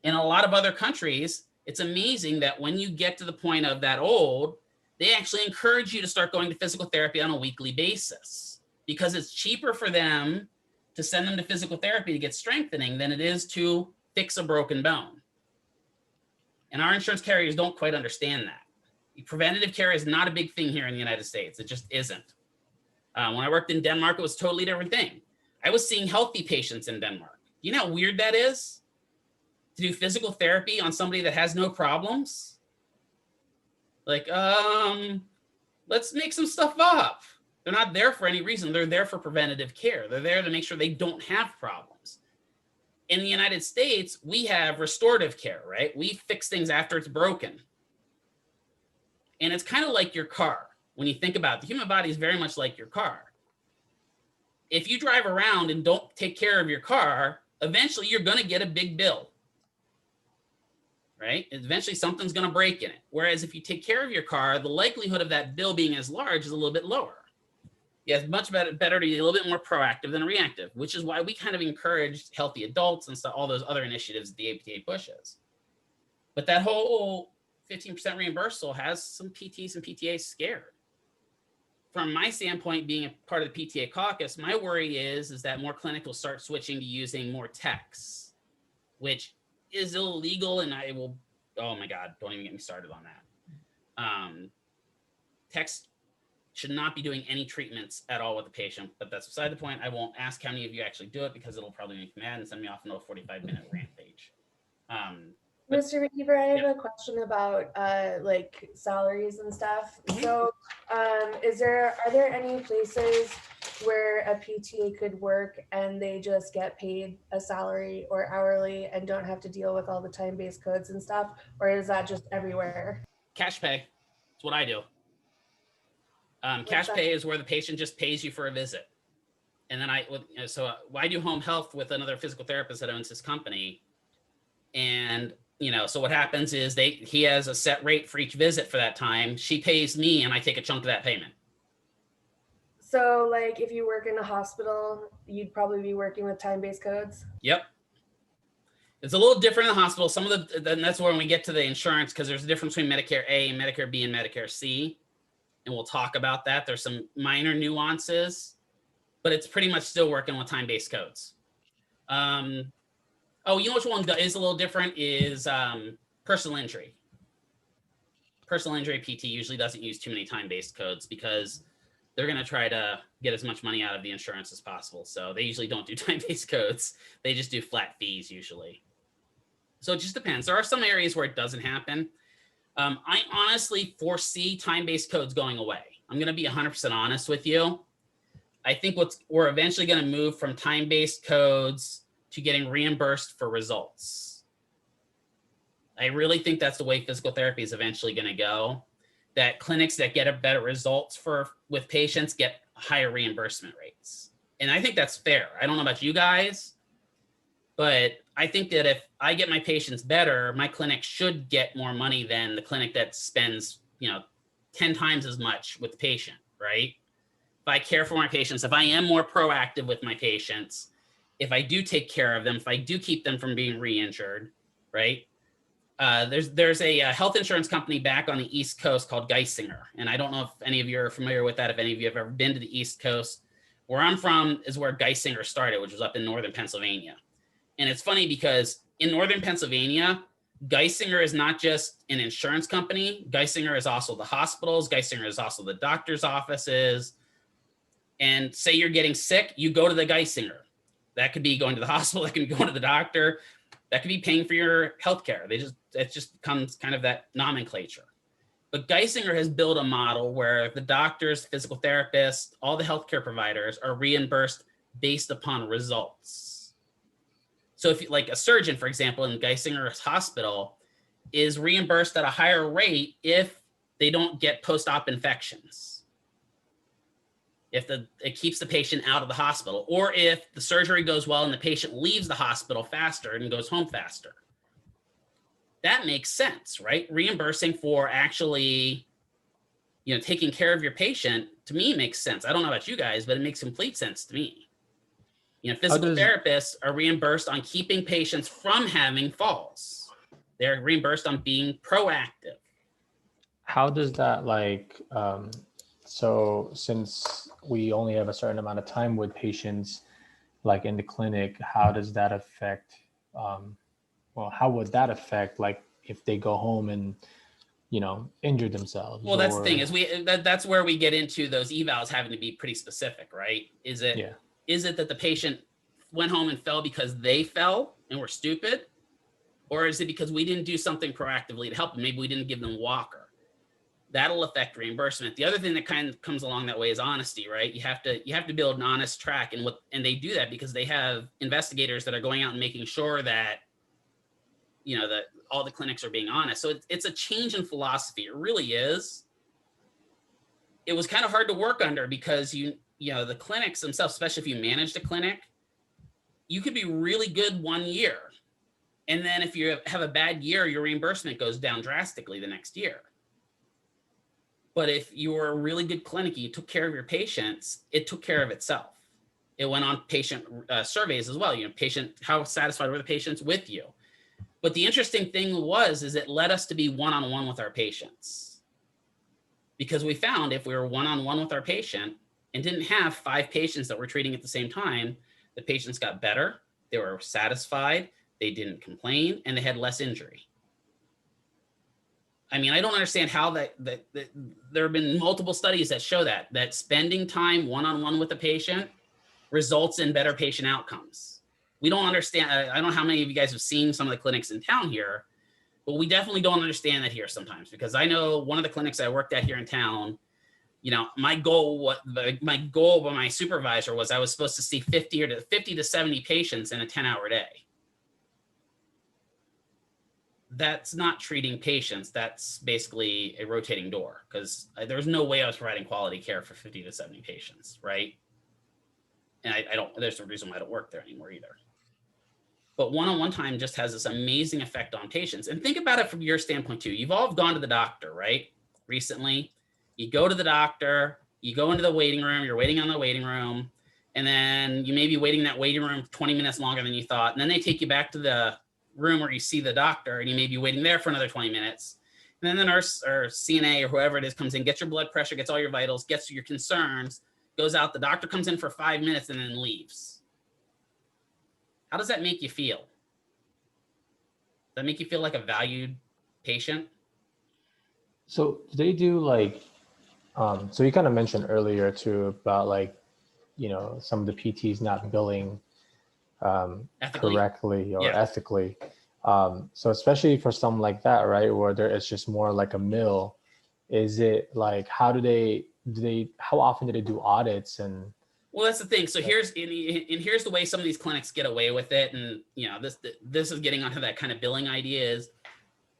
In a lot of other countries, it's amazing that when you get to the point of that old, they actually encourage you to start going to physical therapy on a weekly basis because it's cheaper for them to send them to physical therapy to get strengthening than it is to fix a broken bone. And our insurance carriers don't quite understand that. Preventative care is not a big thing here in the United States. It just isn't. When I worked in Denmark, it was a totally different thing. I was seeing healthy patients in Denmark. You know how weird that is? To do physical therapy on somebody that has no problems? Like, let's make some stuff up. They're not there for any reason. They're there for preventative care. They're there to make sure they don't have problems. In the United States, we have restorative care, right? We fix things after it's broken. And it's kind of like your car. When you think about it, the human body is very much like your car. If you drive around and don't take care of your car, eventually you're going to get a big bill, right? Eventually something's going to break in it. Whereas if you take care of your car, the likelihood of that bill being as large is a little bit lower. Yeah, it's much better to be a little bit more proactive than reactive, which is why we kind of encouraged healthy adults and stuff, all those other initiatives that the APTA pushes. But that whole 15% reimbursement has some PTs and PTAs scared. From my standpoint, being a part of the PTA caucus, my worry is that more clinics will start switching to using more techs, which is illegal. And I will, oh my God, don't even get me started on that. Techs should not be doing any treatments at all with the patient, but that's beside the point. I won't ask how many of you actually do it because it'll probably make me mad and send me off into a 45-minute rampage. Mr. McKeever, I have a question about like salaries and stuff. So are there any places where a PTA could work and they just get paid a salary or hourly and don't have to deal with all the time-based codes and stuff? Or is that just everywhere? Cash pay. That's what I do. Cash that? pay is where the patient just pays you for a visit. And then I do home health with another physical therapist that owns his company. And, so what happens is he has a set rate for each visit for that time. She pays me and I take a chunk of that payment. So like if you work in a hospital, you'd probably be working with time-based codes? Yep. It's a little different in the hospital. And that's when we get to the insurance, because there's a difference between Medicare A, Medicare B, and Medicare C. And we'll talk about that. There's some minor nuances, but it's pretty much still working with time-based codes. Which one is a little different is personal injury. Personal injury PT usually doesn't use too many time-based codes because they're going to try to get as much money out of the insurance as possible. So they usually don't do time-based codes. They just do flat fees usually. So it just depends. There are some areas where it doesn't happen. I honestly foresee time-based codes going away. I'm going to be 100% honest with you. I think we're eventually going to move from time-based codes to getting reimbursed for results. I really think that's the way physical therapy is eventually going to go. That clinics that get a better results with patients get higher reimbursement rates. And I think that's fair. I don't know about you guys, but I think that if I get my patients better, my clinic should get more money than the clinic that spends, 10 times as much with the patient, right? If I care for my patients, if I am more proactive with my patients, if I do take care of them, if I do keep them from being re-injured, right? There's a health insurance company back on the East Coast called Geisinger. And I don't know if any of you are familiar with that, if any of you have ever been to the East Coast. Where I'm from is where Geisinger started, which was up in northern Pennsylvania. And it's funny because in northern Pennsylvania, Geisinger is not just an insurance company. Geisinger is also the hospitals. Geisinger is also the doctor's offices. And say you're getting sick, you go to the Geisinger. That could be going to the hospital. That can be going to the doctor. That could be paying for your healthcare. It just becomes kind of that nomenclature. But Geisinger has built a model where the doctors, physical therapists, all the healthcare providers are reimbursed based upon results. So if like a surgeon, for example, in Geisinger's hospital is reimbursed at a higher rate if they don't get post-op infections. If it keeps the patient out of the hospital, or if the surgery goes well and the patient leaves the hospital faster and goes home faster. That makes sense, right? Reimbursing for actually, taking care of your patient, to me, makes sense. I don't know about you guys, but it makes complete sense to me. Physical therapists are reimbursed on keeping patients from having falls. They're reimbursed on being proactive. How does that so since we only have a certain amount of time with patients, like in the clinic, how does that affect, how would that affect, like if they go home and, injure themselves? Well, that's the thing is that's where we get into those evals having to be pretty specific, right? Is it that the patient went home and fell because they fell and were stupid? Or is it because we didn't do something proactively to help them? Maybe we didn't give them a walker. That'll affect reimbursement. The other thing that kind of comes along that way is honesty, right? You have to build an honest track, and they do that because they have investigators that are going out and making sure that that all the clinics are being honest. So it's a change in philosophy. It really is. It was kind of hard to work under because the clinics themselves, especially if you manage the clinic, you could be really good 1 year, and then if you have a bad year, your reimbursement goes down drastically the next year. But if you were a really good clinic, you took care of your patients, it took care of itself. It went on patient surveys as well. How satisfied were the patients with you? But the interesting thing is it led us to be one-on-one with our patients. Because we found if we were one-on-one with our patient and didn't have 5 patients that we're treating at the same time, the patients got better, they were satisfied, they didn't complain, and they had less injury. I mean, I don't understand how that there have been multiple studies that show that spending time one-on-one with a patient results in better patient outcomes. We don't understand. I don't know how many of you guys have seen some of the clinics in town here, but we definitely don't understand that here sometimes, because I know one of the clinics I worked at here in town, You know, my goal by my supervisor was I was supposed to see 50 to 70 patients in a 10-hour day. That's not treating patients. That's basically a rotating door, because there's no way I was providing quality care for 50 to 70 patients, right? And I don't, there's a reason why I don't work there anymore either. But one-on-one time just has this amazing effect on patients. And think about it from your standpoint too. You've all gone to the doctor, right? Recently, you go to the doctor, you go into the waiting room, you're waiting on the waiting room, and then you may be waiting in that waiting room 20 minutes longer than you thought. And then they take you back to the room where you see the doctor, and you may be waiting there for another 20 minutes. And then the nurse or CNA or whoever it is comes in, gets your blood pressure, gets all your vitals, gets your concerns, goes out. The doctor comes in for 5 minutes and then leaves. How does that make you feel? Does that make you feel like a valued patient? So do they do like, so you kind of mentioned earlier too about like, you know, some of the PTs not billing correctly or ethically. So especially for something like that, right, where there is just more like a mill, is it like, how often do they do audits? And well, that's the thing. So here's the way some of these clinics get away with it. And you know, this is getting onto that kind of billing idea. Is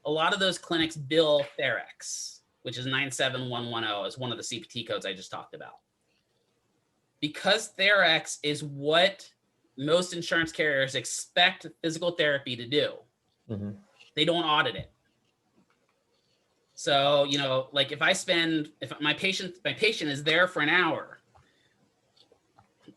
a lot of those clinics bill Therex, which is 97110, is one of the CPT codes I just talked about. Because Therex is what most insurance carriers expect physical therapy to do. mm-hmm. They don't audit it. So, you know, like if my patient is there for an hour,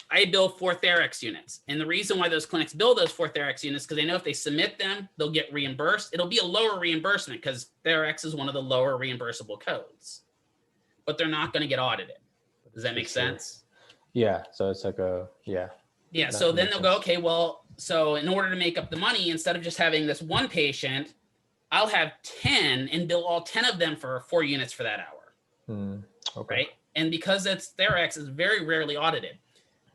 I bill 4 Therex units. And the reason why those clinics bill those 4 Therex units, because they know if they submit them, they'll get reimbursed. It'll be a lower reimbursement because Therex is one of the lower reimbursable codes, but they're not going to get audited. Does that make sense? Yeah. So it's like Yeah. So then they'll go, okay, well, so in order to make up the money, instead of just having this one patient, I'll have 10 and bill all 10 of them for 4 units for that hour. Okay. Right. And because it's Therex is very rarely audited.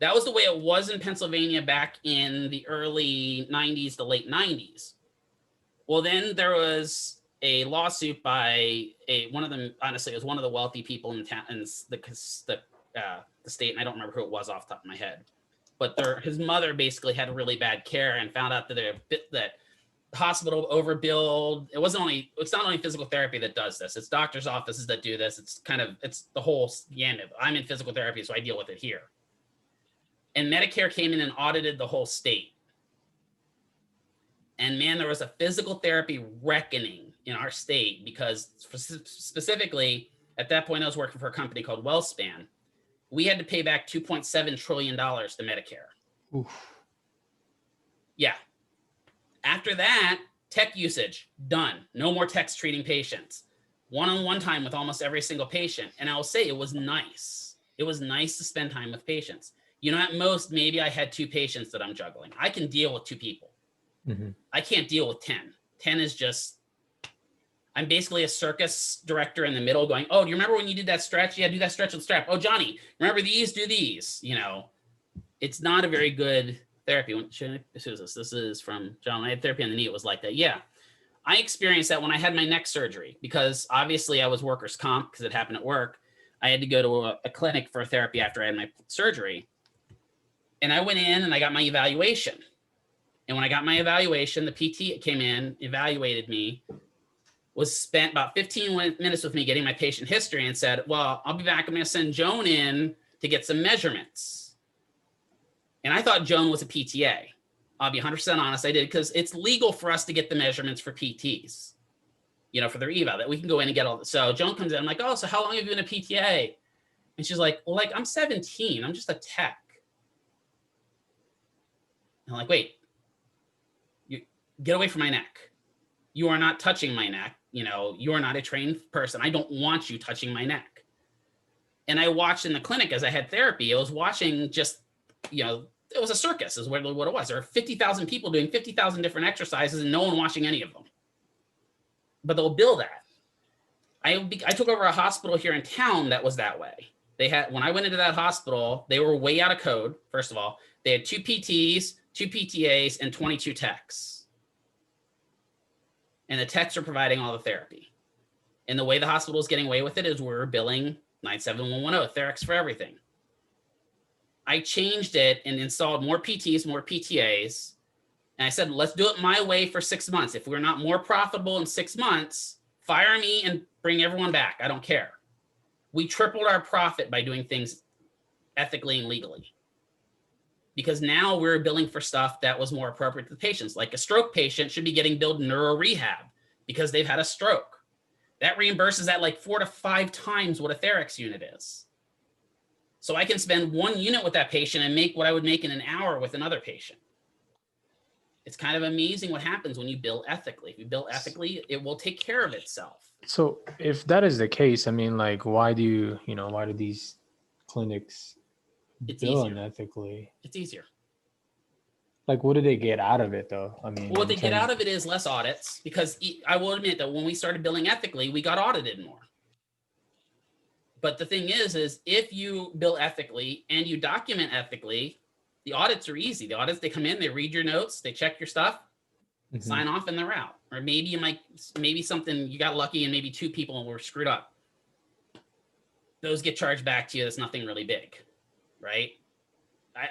That was the way it was in Pennsylvania back in the early 90s to late 90s. Well, then there was a lawsuit by one of them. Honestly, it was one of the wealthy people in town, in the state, and I don't remember who it was off the top of my head. But his mother basically had really bad care and found out that the hospital overbilled. It's not only physical therapy that does this. It's doctors' offices that do this. It's the whole gamut. I'm in physical therapy, so I deal with it here. And Medicare came in and audited the whole state. And man, there was a physical therapy reckoning in our state because specifically at that point, I was working for a company called WellSpan. We had to pay back $2.7 trillion to Medicare. Oof. Yeah. After that, tech usage, done. No more techs treating patients. One-on-one time with almost every single patient. And I'll say it was nice. It was nice to spend time with patients. You know, at most, maybe I had 2 patients that I'm juggling. I can deal with 2 people. Mm-hmm. I can't deal with 10. 10 is just, I'm basically a circus director in the middle going, oh, do you remember when you did that stretch? Yeah, do that stretch with strap. Oh, Johnny, remember these? Do these. You know, it's not a very good therapy. This is from John. I had therapy on the knee. It was like that. Yeah. I experienced that when I had my neck surgery because obviously I was workers' comp because it happened at work. I had to go to a clinic for therapy after I had my surgery. And I went in and I got my evaluation. And when I got my evaluation, the PT came in, evaluated me, was spent about 15 minutes with me getting my patient history and said, well, I'll be back. I'm going to send Joan in to get some measurements. And I thought Joan was a PTA. I'll be 100% honest. I did because it's legal for us to get the measurements for PTs, you know, for their eval that we can go in and get all. So Joan comes in. I'm like, oh, so how long have you been a PTA? And she's like, well, I'm 17. I'm just a tech. I'm like, wait, you get away from my neck. You are not touching my neck. You know, you are not a trained person. I don't want you touching my neck. And I watched in the clinic as I had therapy. I was watching just, you know, it was a circus is what it was. There were 50,000 people doing 50,000 different exercises and no one watching any of them. But they'll bill that. I took over a hospital here in town that was that way. When I went into that hospital, they were way out of code, first of all. They had 2 PTs, 2 PTAs, and 22 techs. And the techs are providing all the therapy. And the way the hospital is getting away with it is we're billing 97110, Therex for everything. I changed it and installed more PTs, more PTAs. And I said, let's do it my way for 6 months. If we're not more profitable in 6 months, fire me and bring everyone back. I don't care. We tripled our profit by doing things ethically and legally. Because now we're billing for stuff that was more appropriate to the patients. Like a stroke patient should be getting billed neuro rehab because they've had a stroke. That reimburses at like 4 to 5 times what a Therex unit is. So I can spend 1 unit with that patient and make what I would make in an hour with another patient. It's kind of amazing what happens when you bill ethically. If you bill ethically, it will take care of itself. So if that is the case, I mean, like, why do these clinics bill unethically? It's easier. Like, what do they get out of it, though? I mean, what they get out of it is less audits, because I will admit that when we started billing ethically, we got audited more. But the thing is if you bill ethically and you document ethically, the audits are easy. The audits, they come in, they read your notes, they check your stuff, sign off, and they're out. Or maybe something, you got lucky and maybe 2 people were screwed up. Those get charged back to you. That's nothing really big, right?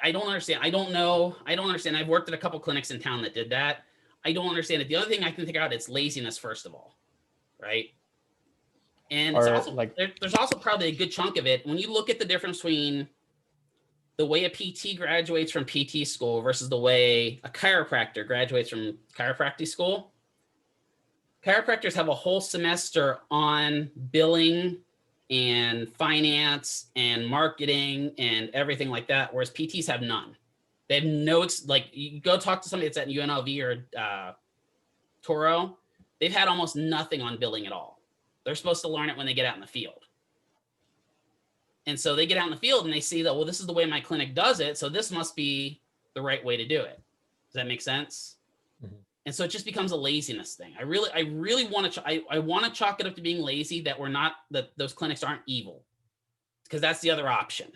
I don't understand. I don't understand. I've worked at a couple clinics in town that did that. I don't understand it. The other thing I can figure out, it's laziness, first of all, right? And it's also like there's also probably a good chunk of it. When you look at the difference between the way a PT graduates from PT school versus the way a chiropractor graduates from chiropractic school, chiropractors have a whole semester on billing and finance and marketing and everything like that, whereas PTs have none. They have no, like, you go talk to somebody that's at UNLV or Toro, they've had almost nothing on billing at all. They're supposed to learn it when they get out in the field. And so they get out in the field and they see that, well, this is the way my clinic does it, so this must be the right way to do it. Does that make sense? Mm-hmm. And so it just becomes a laziness thing. I really want to, I want to chalk it up to being lazy, that that those clinics aren't evil, because that's the other option,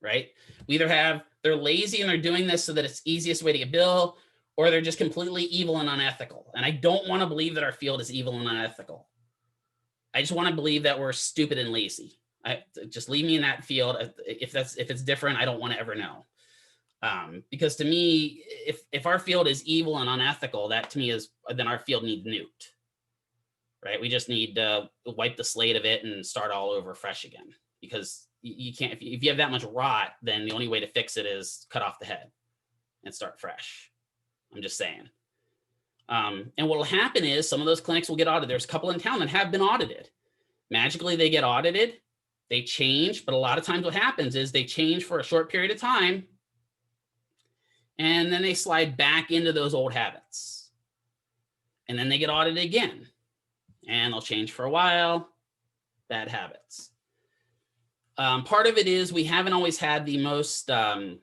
right? We either have, they're lazy and they're doing this so that it's easiest way to get billed, or they're just completely evil and unethical. And I don't want to believe that our field is evil and unethical. I just want to believe that we're stupid and lazy. Just leave me in that field. If it's different, I don't want to ever know. Because to me, if our field is evil and unethical, that to me is, then our field needs nuked, right? We just need to wipe the slate of it and start all over fresh again, because you can't, if you have that much rot, then the only way to fix it is cut off the head and start fresh. I'm just saying. And what will happen is some of those clinics will get audited. There's a couple in town that have been audited. Magically, they get audited, they change, but a lot of times what happens is they change for a short period of time, and then they slide back into those old habits. And then they get audited again, and they'll change for a while, bad habits. Part of it is we haven't always had the most, I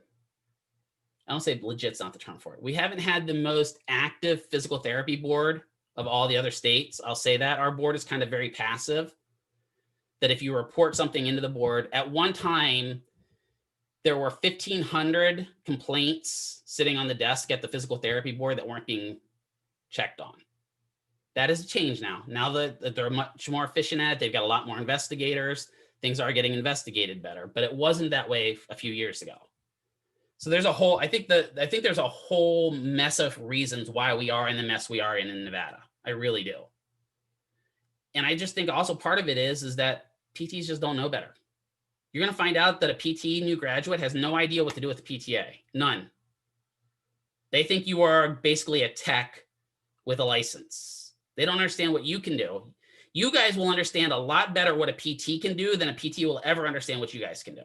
don't say legit's not the term for it. We haven't had the most active physical therapy board of all the other states. I'll say that our board is kind of very passive, that if you report something into the board, at one time, there were 1,500 complaints sitting on the desk at the physical therapy board that weren't being checked on. That has changed now. Now that they're much more efficient at it, they've got a lot more investigators. Things are getting investigated better, but it wasn't that way a few years ago. So there's a whole, I think there's a whole mess of reasons why we are in the mess we are in Nevada. I really do. And I just think also part of it is that PTs just don't know better. You're going to find out that a PT new graduate has no idea what to do with the PTA. None. They think you are basically a tech with a license. They don't understand what you can do. You guys will understand a lot better what a PT can do than a PT will ever understand what you guys can do.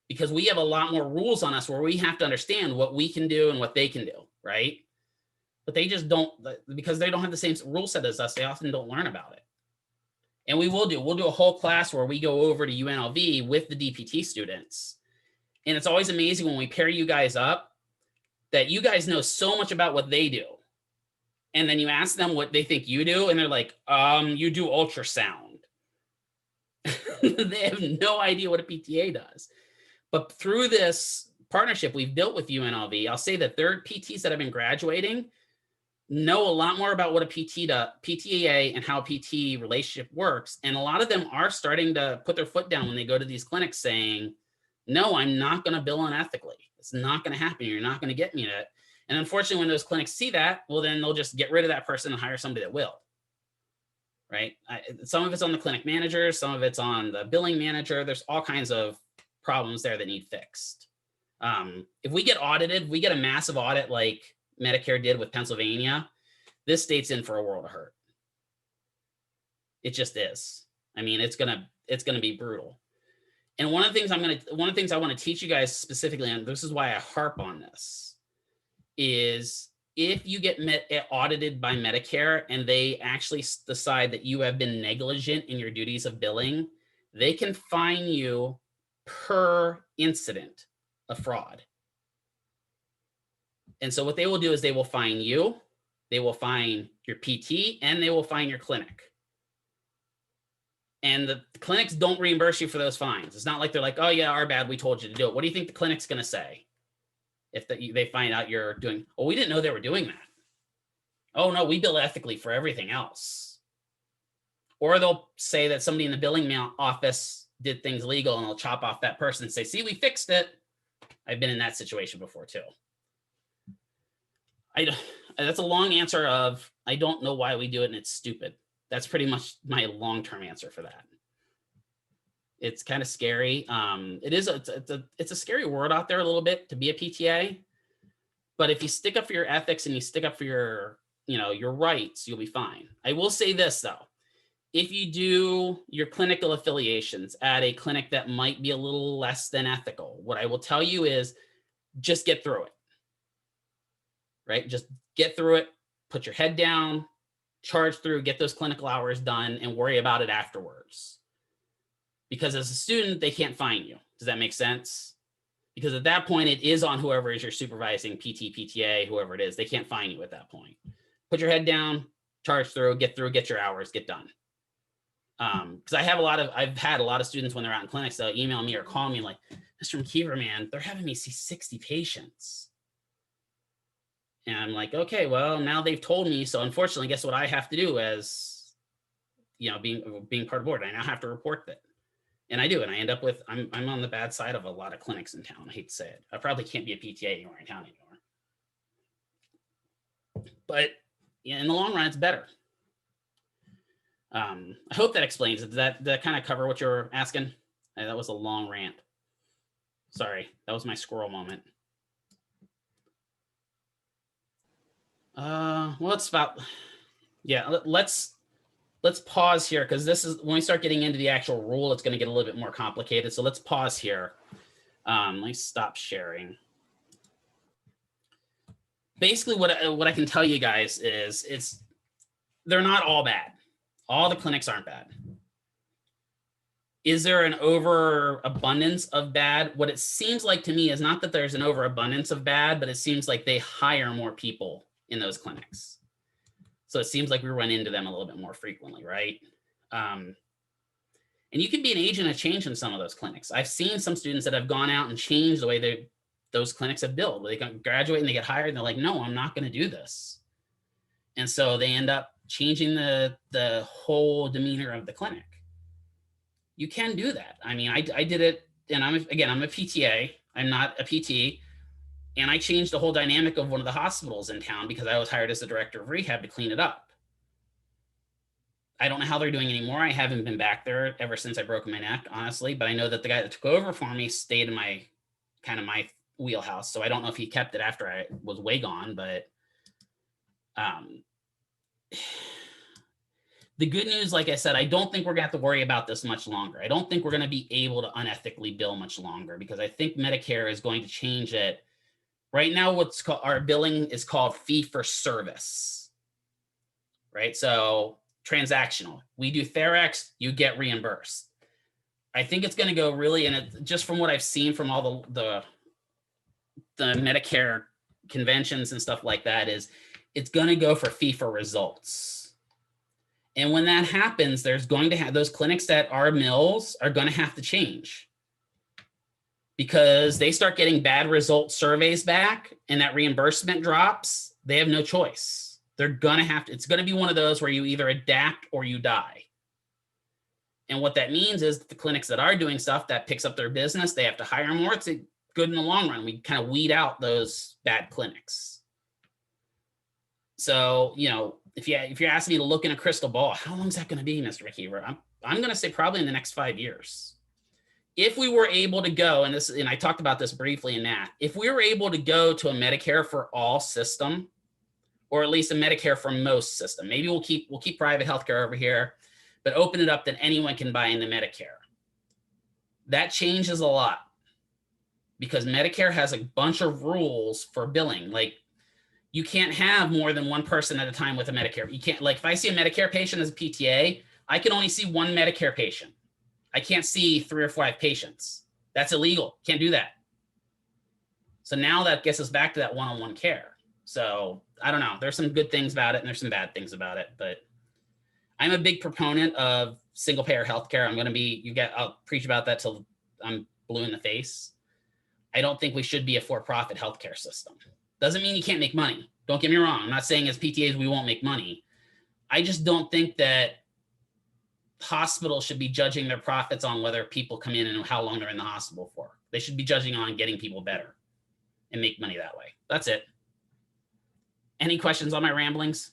Because we have a lot more rules on us where we have to understand what we can do and what they can do, right? But they just don't, because they don't have the same rule set as us, they often don't learn about it. And we'll do a whole class where we go over to UNLV with the DPT students. And it's always amazing when we pair you guys up that you guys know so much about what they do. And then you ask them what they think you do, and they're like, you do ultrasound. They have no idea what a PTA does. But through this partnership we've built with UNLV, I'll say that their PTs that have been graduating, know a lot more about what a PTA and how a PT relationship works. And a lot of them are starting to put their foot down when they go to these clinics saying, no, I'm not going to bill unethically. It's not going to happen. You're not going to get me to it. And unfortunately, when those clinics see that, well, then they'll just get rid of that person and hire somebody that will. Right? Some of it's on the clinic manager, some of it's on the billing manager. There's all kinds of problems there that need fixed. If we get audited, we get a massive audit like Medicare did with Pennsylvania, this state's in for a world of hurt. It just is. I mean, it's gonna be brutal. And one of the things I want to teach you guys specifically, and this is why I harp on this, is if you get audited by Medicare and they actually decide that you have been negligent in your duties of billing, they can fine you per incident of fraud. And so what they will do is they will fine you, they will fine your PT, and they will fine your clinic. And the clinics don't reimburse you for those fines. It's not like they're like, oh yeah, our bad, we told you to do it. What do you think the clinic's going to say if they find out you're doing, oh, we didn't know they were doing that. Oh no, we bill ethically for everything else. Or they'll say that somebody in the billing office did things legal and they'll chop off that person and say, see, we fixed it. I've been in that situation before too. That's a long answer of, I don't know why we do it and it's stupid. That's pretty much my long-term answer for that. It's kind of scary. It's a scary word out there a little bit to be a PTA, but if you stick up for your ethics and you stick up for your rights, you'll be fine. I will say this though, if you do your clinical affiliations at a clinic that might be a little less than ethical, what I will tell you is just get through it, right? Just get through it, put your head down, charge through, get those clinical hours done, and worry about it afterwards. Because as a student, they can't fine you. Does that make sense? Because at that point, it is on whoever is your supervising PT, PTA, whoever it is. They can't fine you at that point. Put your head down, charge through, get your hours, get done. Because I've had a lot of students when they're out in clinics, they'll email me or call me like, Mr. McKeever, man, they're having me see 60 patients. And I'm like, okay, well, now they've told me. So unfortunately, guess what I have to do as, being part of board? I now have to report that. And I do. And I end up with, I'm on the bad side of a lot of clinics in town. I hate to say it. I probably can't be a PTA anywhere in town anymore. But in the long run, it's better. I hope that explains it. Does that kind of cover what you're asking? That was a long rant. Sorry, that was my squirrel moment. Well, it's about, yeah, let's pause here because this is when we start getting into the actual rule, it's going to get a little bit more complicated. So let's pause here. Let me stop sharing. Basically, what I can tell you guys is they're not all bad. All the clinics aren't bad. Is there an overabundance of bad? What it seems like to me is not that there's an overabundance of bad, but it seems like they hire more people in those clinics. So it seems like we run into them a little bit more frequently, right? And you can be an agent of change in some of those clinics. I've seen some students that have gone out and changed the way those clinics have billed. They graduate and they get hired and they're like, no, I'm not going to do this. And so they end up changing the whole demeanor of the clinic. You can do that. I mean, I did it, and I'm a PTA. I'm not a PT. And I changed the whole dynamic of one of the hospitals in town because I was hired as the director of rehab to clean it up. I don't know how they're doing anymore. I haven't been back there ever since I broke my neck, honestly, but I know that the guy that took over for me stayed in my wheelhouse. So I don't know if he kept it after I was way gone, but the good news, like I said, I don't think we're gonna have to worry about this much longer. I don't think we're gonna be able to unethically bill much longer because I think Medicare is going to change it. Right now, what's called our billing is called fee for service, right? So transactional. We do Therex, you get reimbursed. I think it's going to go really, and just from what I've seen from all the Medicare conventions and stuff like that, is it's going to go for fee for results. And when that happens, there's going to have those clinics that are mills are going to have to change. Because they start getting bad result surveys back and that reimbursement drops, they have no choice. They're gonna have to, it's gonna be one of those where you either adapt or you die. And what that means is that the clinics that are doing stuff that picks up their business, they have to hire more. It's good in the long run. We kind of weed out those bad clinics. So, you know, if you're asking me to look in a crystal ball, how long is that going to be, Mr. McKeever? I'm going to say probably in the next 5 years. If we were able to go, and I talked about this briefly in math, if we were able to go to a Medicare for all system, or at least a Medicare for most system, maybe we'll keep private healthcare over here, but open it up that anyone can buy into Medicare. That changes a lot because Medicare has a bunch of rules for billing. Like, you can't have more than one person at a time with a Medicare. You can't, like, if I see a Medicare patient as a PTA, I can only see one Medicare patient. I can't see 3 or 5 patients. That's illegal. Can't do that. So now that gets us back to that one-on-one care. So I don't know. There's some good things about it and there's some bad things about it, but I'm a big proponent of single payer healthcare. I'll preach about that till I'm blue in the face. I don't think we should be a for-profit healthcare system. Doesn't mean you can't make money. Don't get me wrong. I'm not saying as PTAs we won't make money. I just don't think that hospitals should be judging their profits on whether people come in and how long they're in the hospital for. They should be judging on getting people better and make money that way. That's it. Any questions on my ramblings?